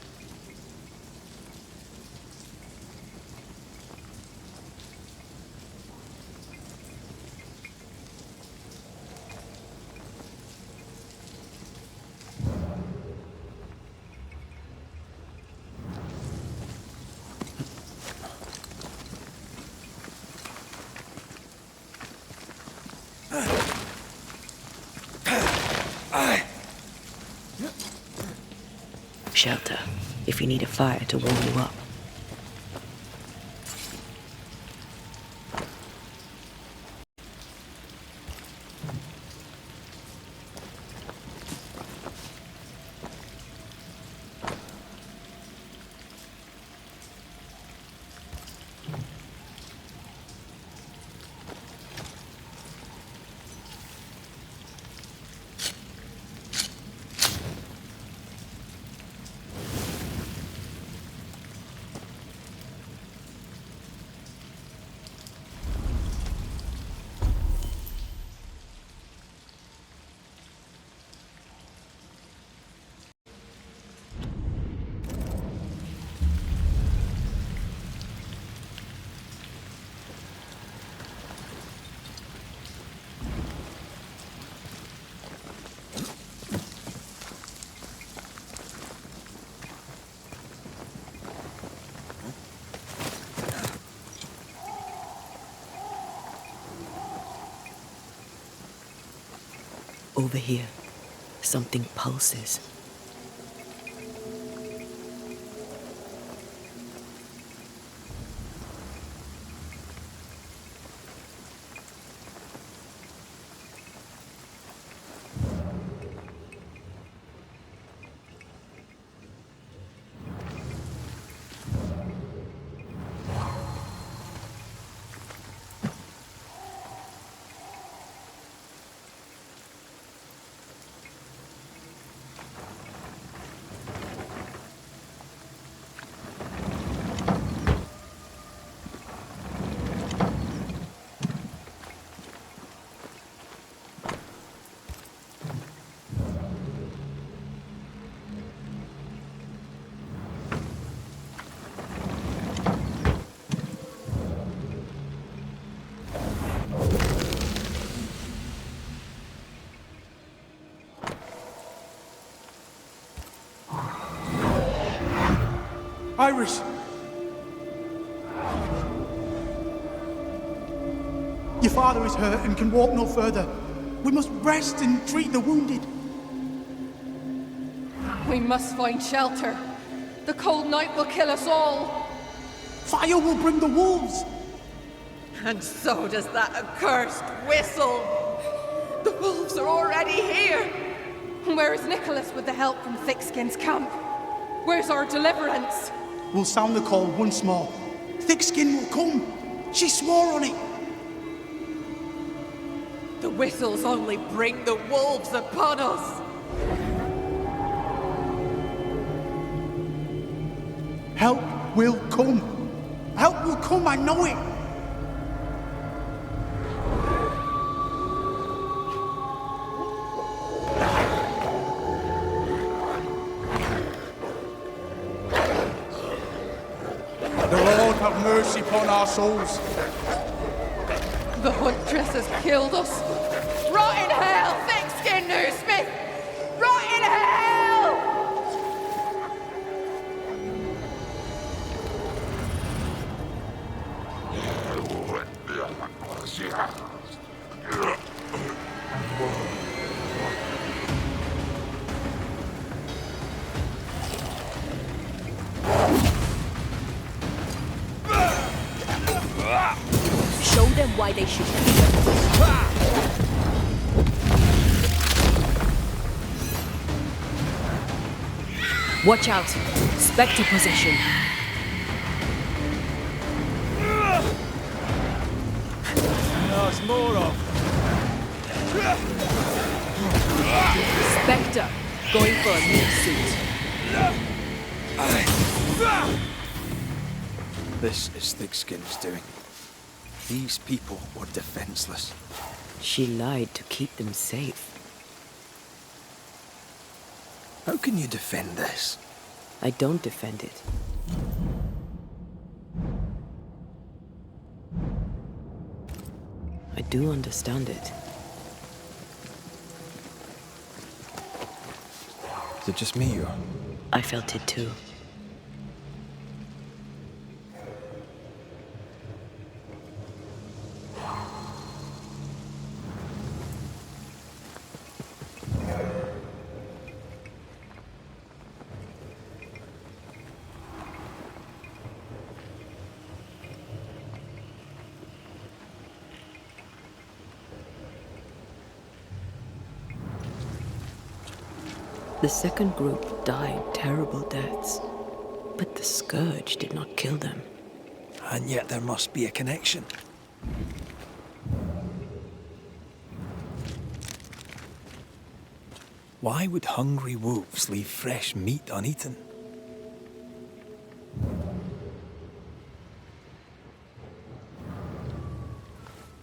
Shelter, if you need a fire to warm you up. Over here, something pulses. Iris! Your father is hurt and can walk no further. We must rest and treat the wounded. We must find shelter. The cold night will kill us all. Fire will bring the wolves. And so does that accursed whistle. The wolves are already here. Where is Nicholas with the help from Thickskin's camp? Where's our deliverance? We'll sound the call once more. Thickskin will come. She swore on it. The whistles only bring the wolves upon us. Help will come. Help will come, I know it. Have mercy upon our souls. The huntress has killed us. Rot in hell, Thickskin Newsmith! Rot in hell! Show them why they should. Watch out! Spectre possession! There's more of. Spectre! Going for a meat suit. This is Thickskin's doing. These people were defenseless. She lied to keep them safe. How can you defend this? I don't defend it. I do understand it. Is it just me or? I felt it too. The second group died terrible deaths, but the scourge did not kill them. And yet there must be a connection. Why would hungry wolves leave fresh meat uneaten?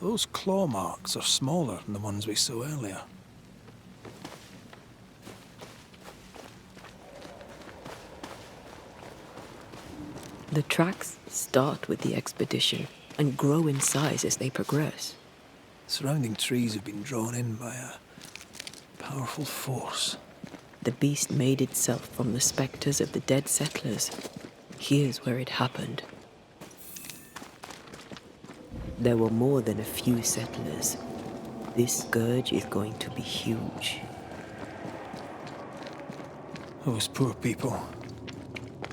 Those claw marks are smaller than the ones we saw earlier. The tracks start with the expedition and grow in size as they progress. Surrounding trees have been drawn in by a powerful force. The beast made itself from the spectres of the dead settlers. Here's where it happened. There were more than a few settlers. This scourge is going to be huge. Those poor people,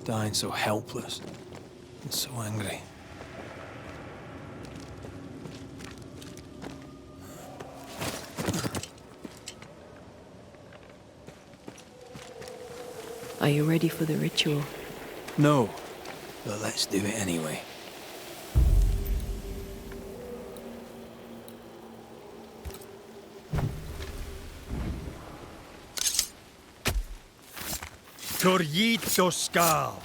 dying so helpless and so angry. Are you ready for the ritual? No, but let's do it anyway. Torjito skal.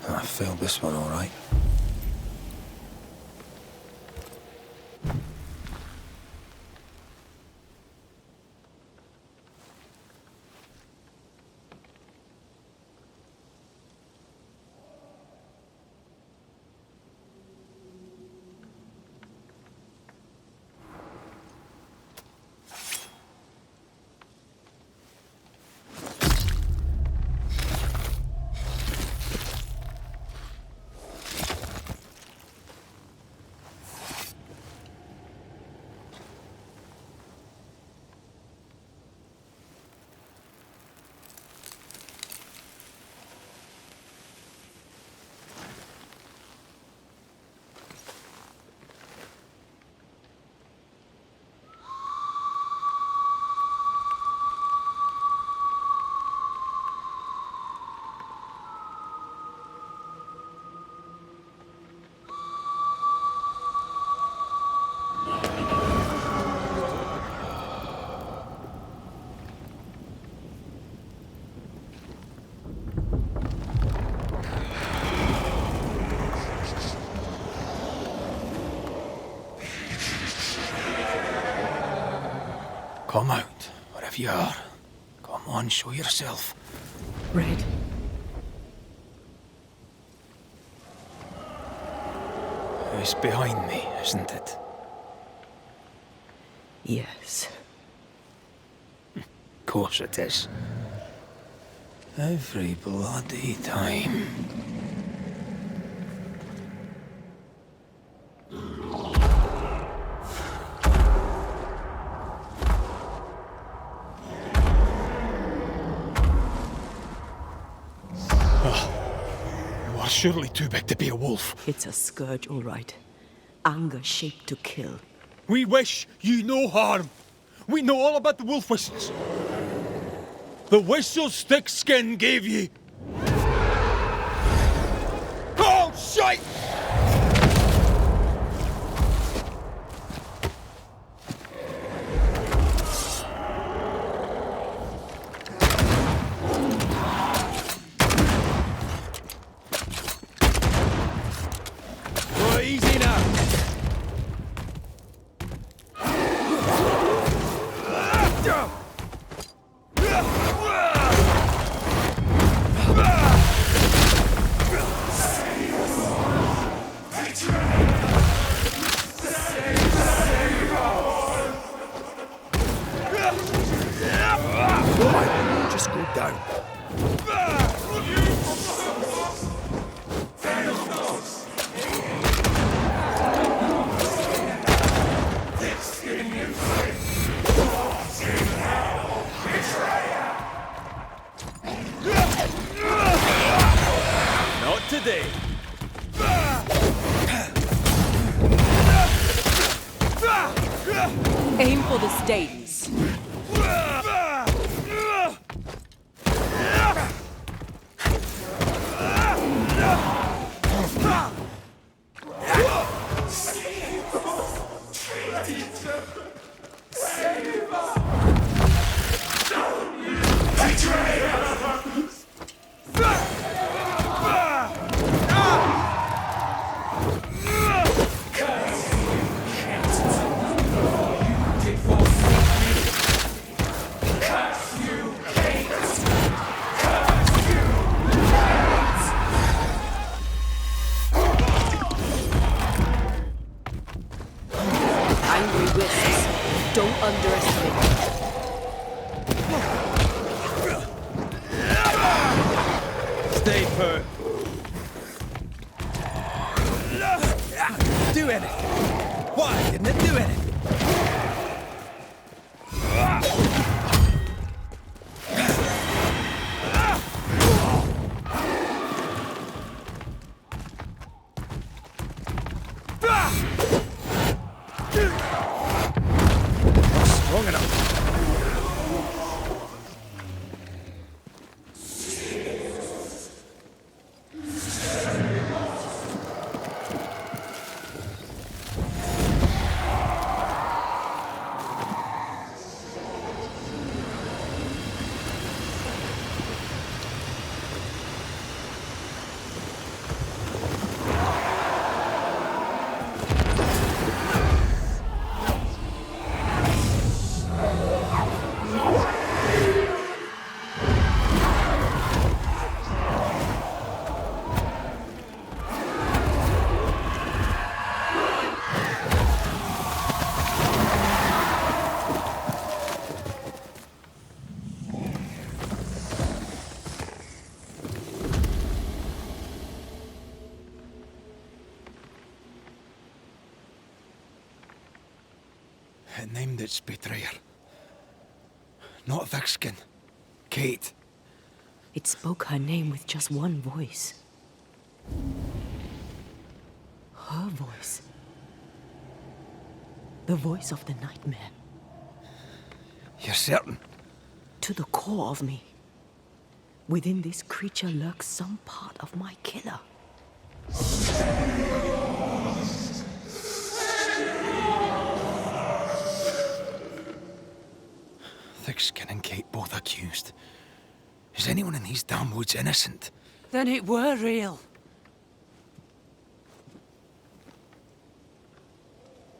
I failed this one all right. Come out, wherever you are. Come on, show yourself. Red. It's behind me, isn't it? Yes. Of course it is. Every bloody time. You are surely too big to be a wolf. It's a scourge, all right. Anger shaped to kill. We wish you no harm. We know all about the wolf whistles. The whistles Thickskin gave you. Oh, shite! Oh, easy now. Just go down. Not today. Aim for the stains. Angry whisks. Don't underestimate them. Stay put. Do anything. Why didn't it do anything? Strong enough. It named its betrayer. Not Thickskin. Kate. It spoke her name with just one voice. Her voice. The voice of the nightmare. You're certain? To the core of me. Within this creature lurks some part of my killer. Thickskin and Kate both accused. Is anyone in these damn woods innocent? Then it were real.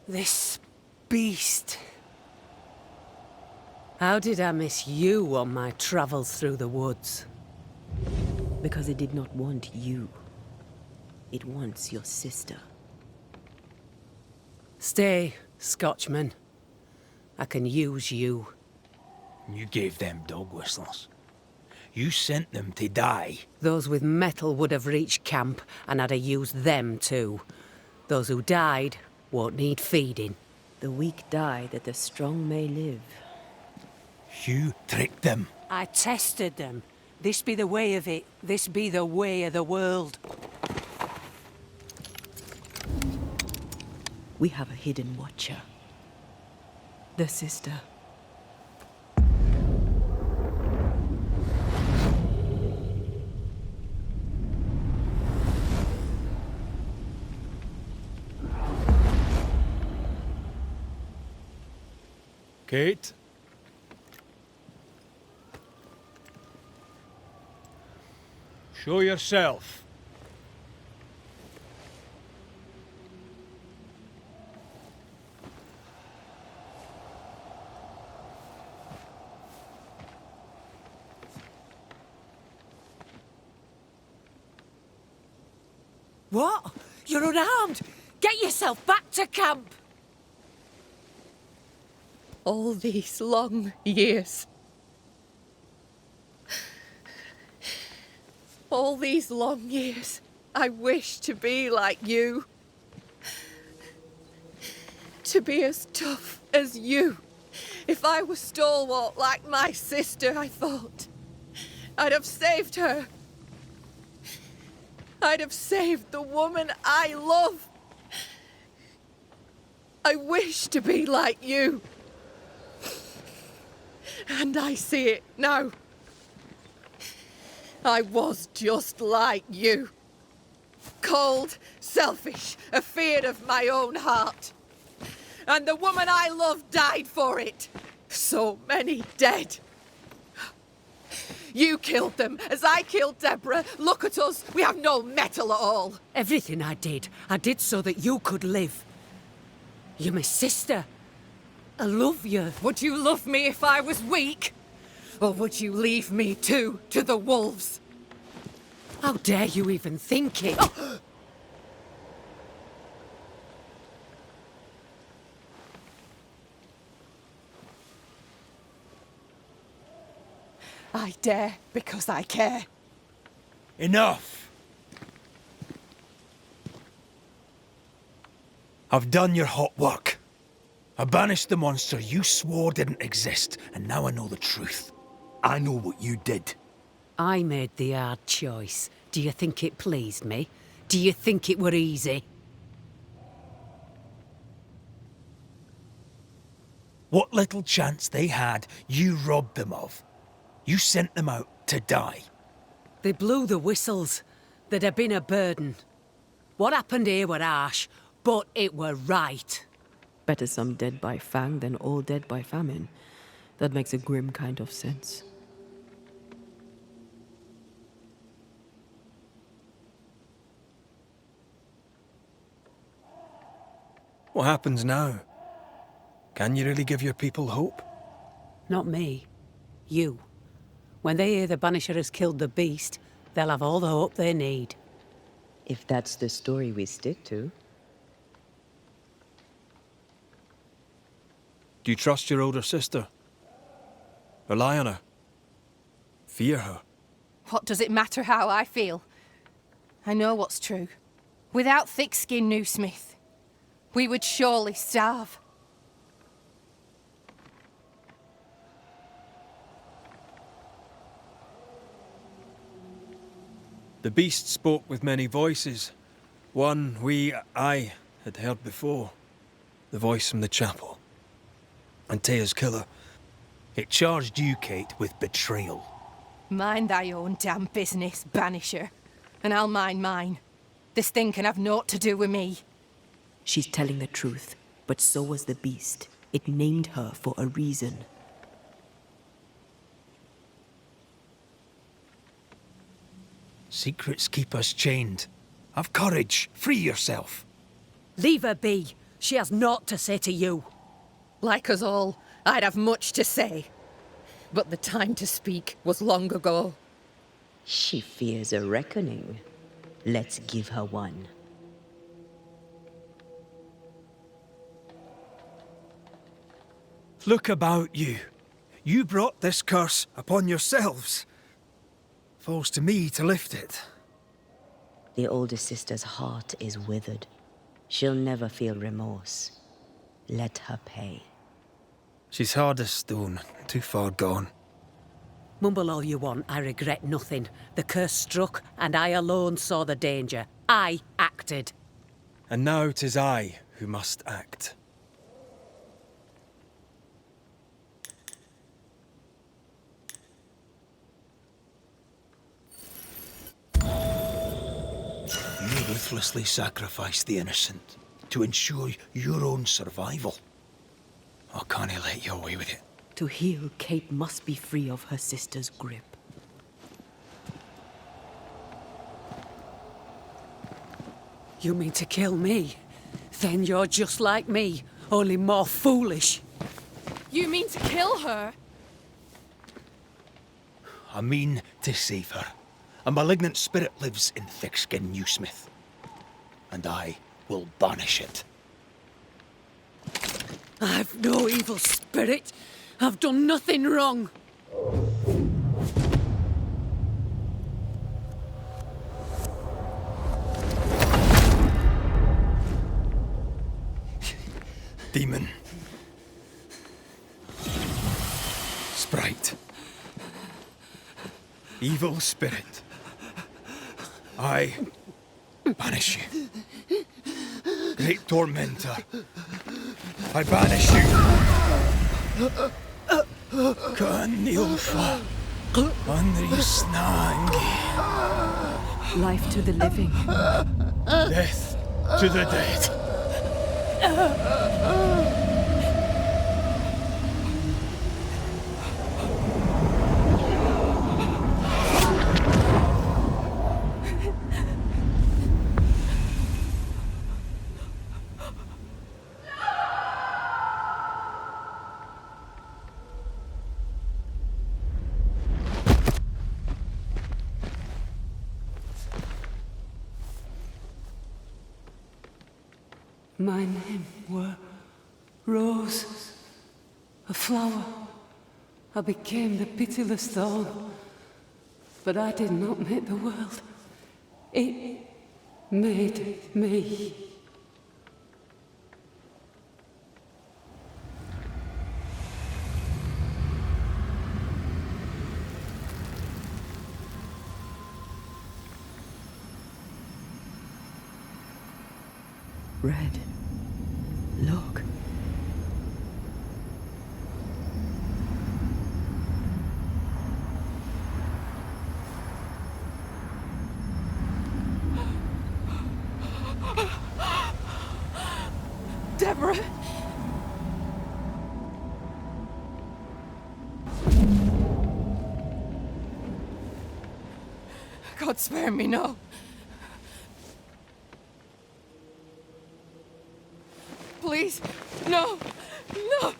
This beast. How did I miss you on my travels through the woods? Because it did not want you. It wants your sister. Stay, Scotchman. I can use you. You gave them dog whistles. You sent them to die. Those with metal would have reached camp, and I'd have used them too. Those who died won't need feeding. The weak die that the strong may live. You tricked them. I tested them. This be the way of it. This be the way of the world. We have a hidden watcher. The sister. Kate? Show yourself. What? You're unarmed! Get yourself back to camp! All these long years. All these long years, I wish to be like you. To be as tough as you. If I was stalwart like my sister, I thought, I'd have saved her. I'd have saved the woman I love. I wish to be like you. And I see it now. I was just like you. Cold, selfish, afeard of my own heart. And the woman I love died for it. So many dead. You killed them, as I killed Deborah. Look at us, we have no metal at all. Everything I did so that you could live. You're my sister. I love you. Would you love me if I was weak? Or would you leave me too to the wolves? How dare you even think it? Oh! I dare because I care. Enough! I've done your hot work. I banished the monster you swore didn't exist, and now I know the truth. I know what you did. I made the hard choice. Do you think it pleased me? Do you think it were easy? What little chance they had, you robbed them of. You sent them out to die. They blew the whistles. There'd have been a burden. What happened here were harsh, but it were right. Better some dead by fang than all dead by famine. That makes a grim kind of sense. What happens now? Can you really give your people hope? Not me. You. When they hear the Banisher has killed the beast, they'll have all the hope they need. If that's the story we stick to. Do you trust your older sister? Rely on her? Fear her? What does it matter how I feel? I know what's true. Without thick-skinned Newsmith, we would surely starve. The beast spoke with many voices. One I had heard before. The voice from the chapel. Antea's killer. It charged you, Kate, with betrayal. Mind thy own damn business, Banisher. And I'll mind mine. This thing can have naught to do with me. She's telling the truth, but so was the beast. It named her for a reason. Secrets keep us chained. Have courage. Free yourself. Leave her be. She has naught to say to you. Like us all, I'd have much to say. But the time to speak was long ago. She fears a reckoning. Let's give her one. Look about you. You brought this curse upon yourselves. Falls to me to lift it. The older sister's heart is withered. She'll never feel remorse. Let her pay. She's hard as stone, too far gone. Mumble all you want, I regret nothing. The curse struck, and I alone saw the danger. I acted. And now 'tis I who must act. You ruthlessly sacrifice the innocent to ensure your own survival. Or can't I let you away with it? To heal, Kate must be free of her sister's grip. You mean to kill me? Then you're just like me, only more foolish. You mean to kill her? I mean to save her. A malignant spirit lives in thick-skinned Newsmith. And I will banish it. I've no evil spirit. I've done nothing wrong. Demon. Sprite. Evil spirit. I banish you. Great tormentor. I banish you. Kanilfa. Anrisnangi. Life to the living. Death to the dead. My name were Rose, a flower. I became the pitiless thorn. But I did not make the world. It made me. Red. Look. Deborah! God spare me, no. Please, no, no.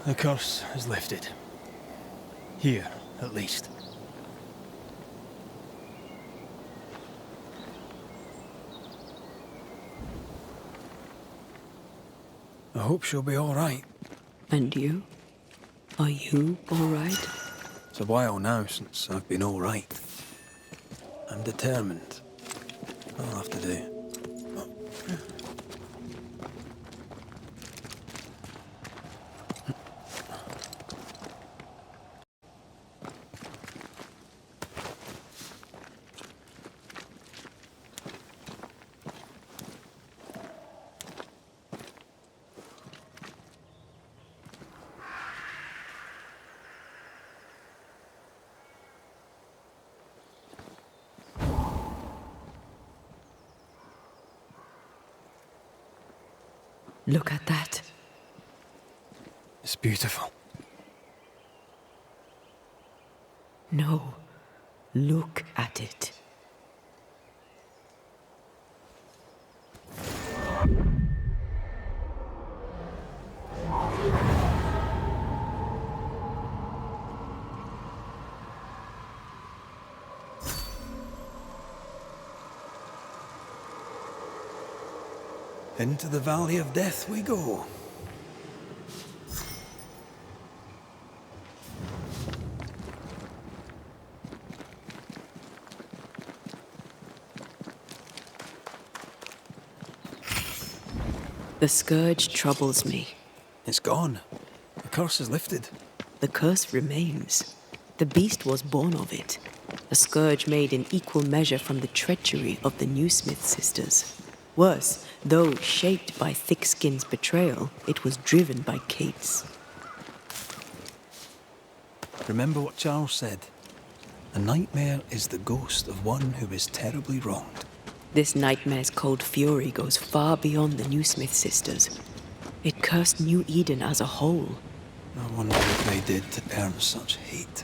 The curse is lifted. Here, at least. I hope she'll be all right. And you? Are you all right? It's a while now since I've been all right. I'm determined. I'll have to do. Look at that. It's beautiful. No. Look at it. Into the Valley of Death we go. The scourge troubles me. It's gone. The curse is lifted. The curse remains. The beast was born of it. A scourge made in equal measure from the treachery of the Newsmith sisters. Worse, though shaped by Thickskin's betrayal, it was driven by Kate's. Remember what Charles said. A nightmare is the ghost of one who is terribly wronged. This nightmare's cold fury goes far beyond the Newsmith sisters. It cursed New Eden as a whole. I wonder what they did to earn such hate.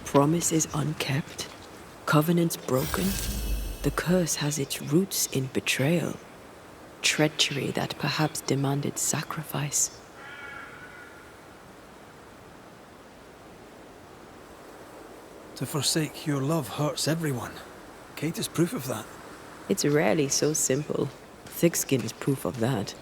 Promises unkept, covenants broken. The curse has its roots in betrayal, treachery that perhaps demanded sacrifice. To forsake your love hurts everyone. Kate is proof of that. It's rarely so simple. Thickskin is proof of that.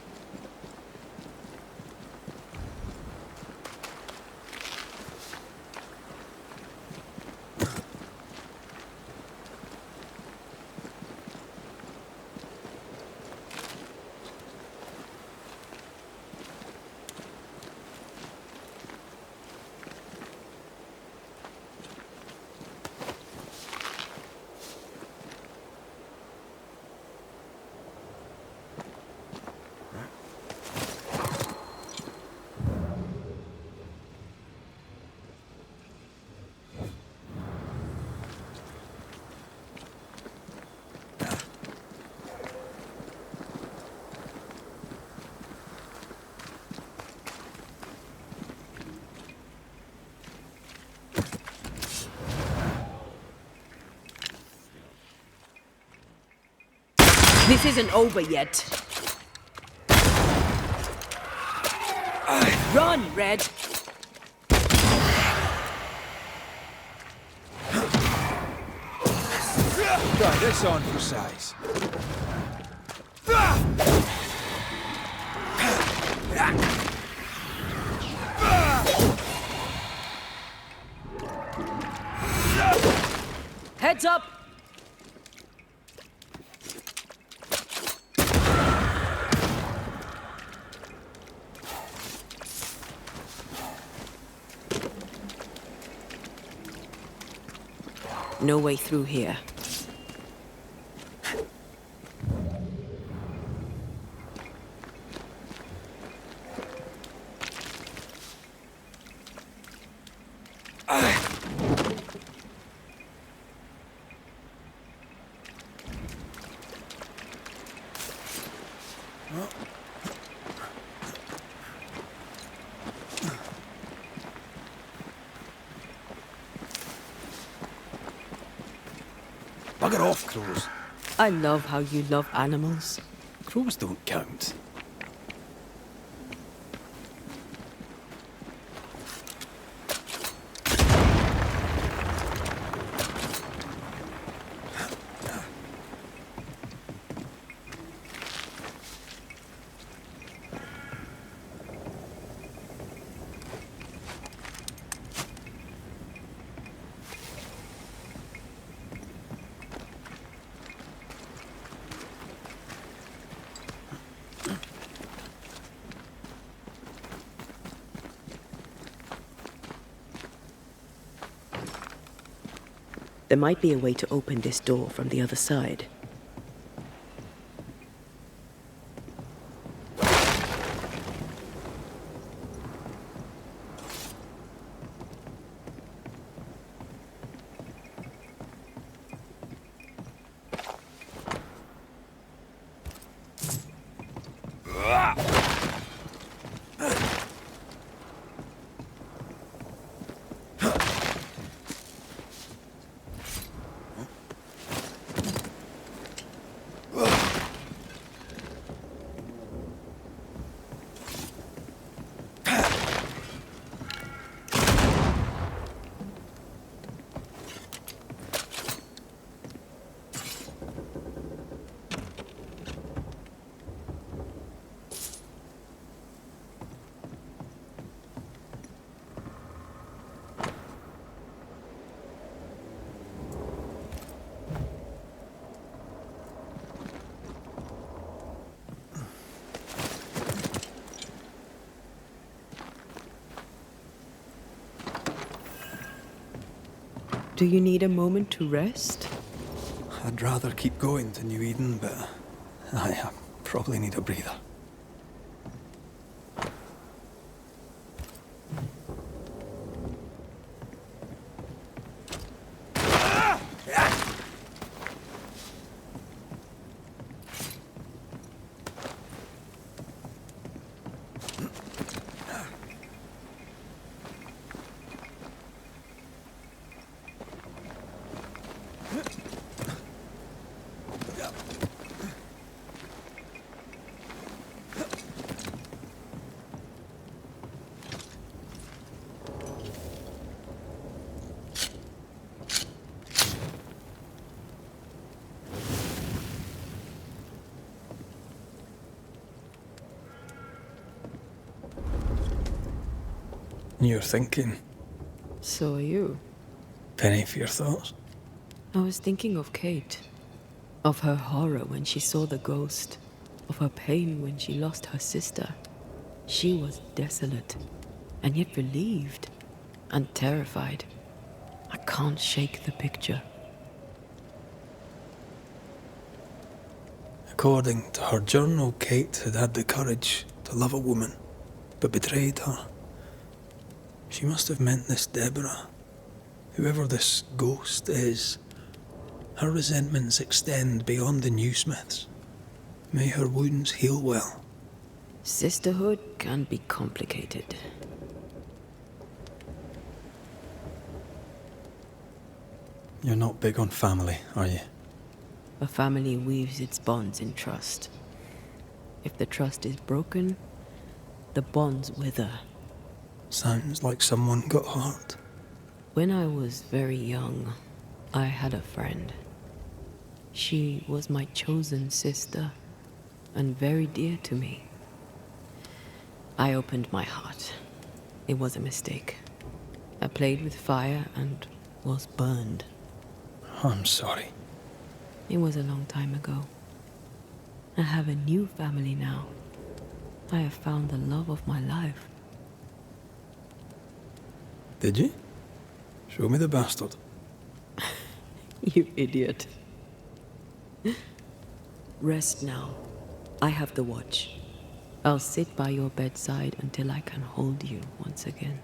This isn't over yet. Run, Red! Try this on for size. Heads up! No way through here. Bugger off, crows. I love how you love animals. Crows don't count. There might be a way to open this door from the other side. Do you need a moment to rest? I'd rather keep going to New Eden, but I probably need a breather. You're thinking. So are you. Penny for your thoughts? I was thinking of Kate. Of her horror when she saw the ghost. Of her pain when she lost her sister. She was desolate, and yet relieved, and terrified. I can't shake the picture. According to her journal, Kate had had the courage to love a woman, but betrayed her. She must have meant this Deborah. Whoever this ghost is, her resentments extend beyond the new Smiths. May her wounds heal well. Sisterhood can be complicated. You're not big on family, are you? A family weaves its bonds in trust. If the trust is broken, the bonds wither. Sounds like someone got hurt. When I was very young, I had a friend. She was my chosen sister, and very dear to me. I opened my heart. It was a mistake. I played with fire and was burned. I'm sorry. It was a long time ago. I have a new family now. I have found the love of my life. Did you? Show me the bastard. You idiot. Rest now. I have the watch. I'll sit by your bedside until I can hold you once again.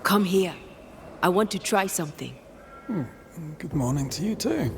Come here. I want to try something. Good morning to you too.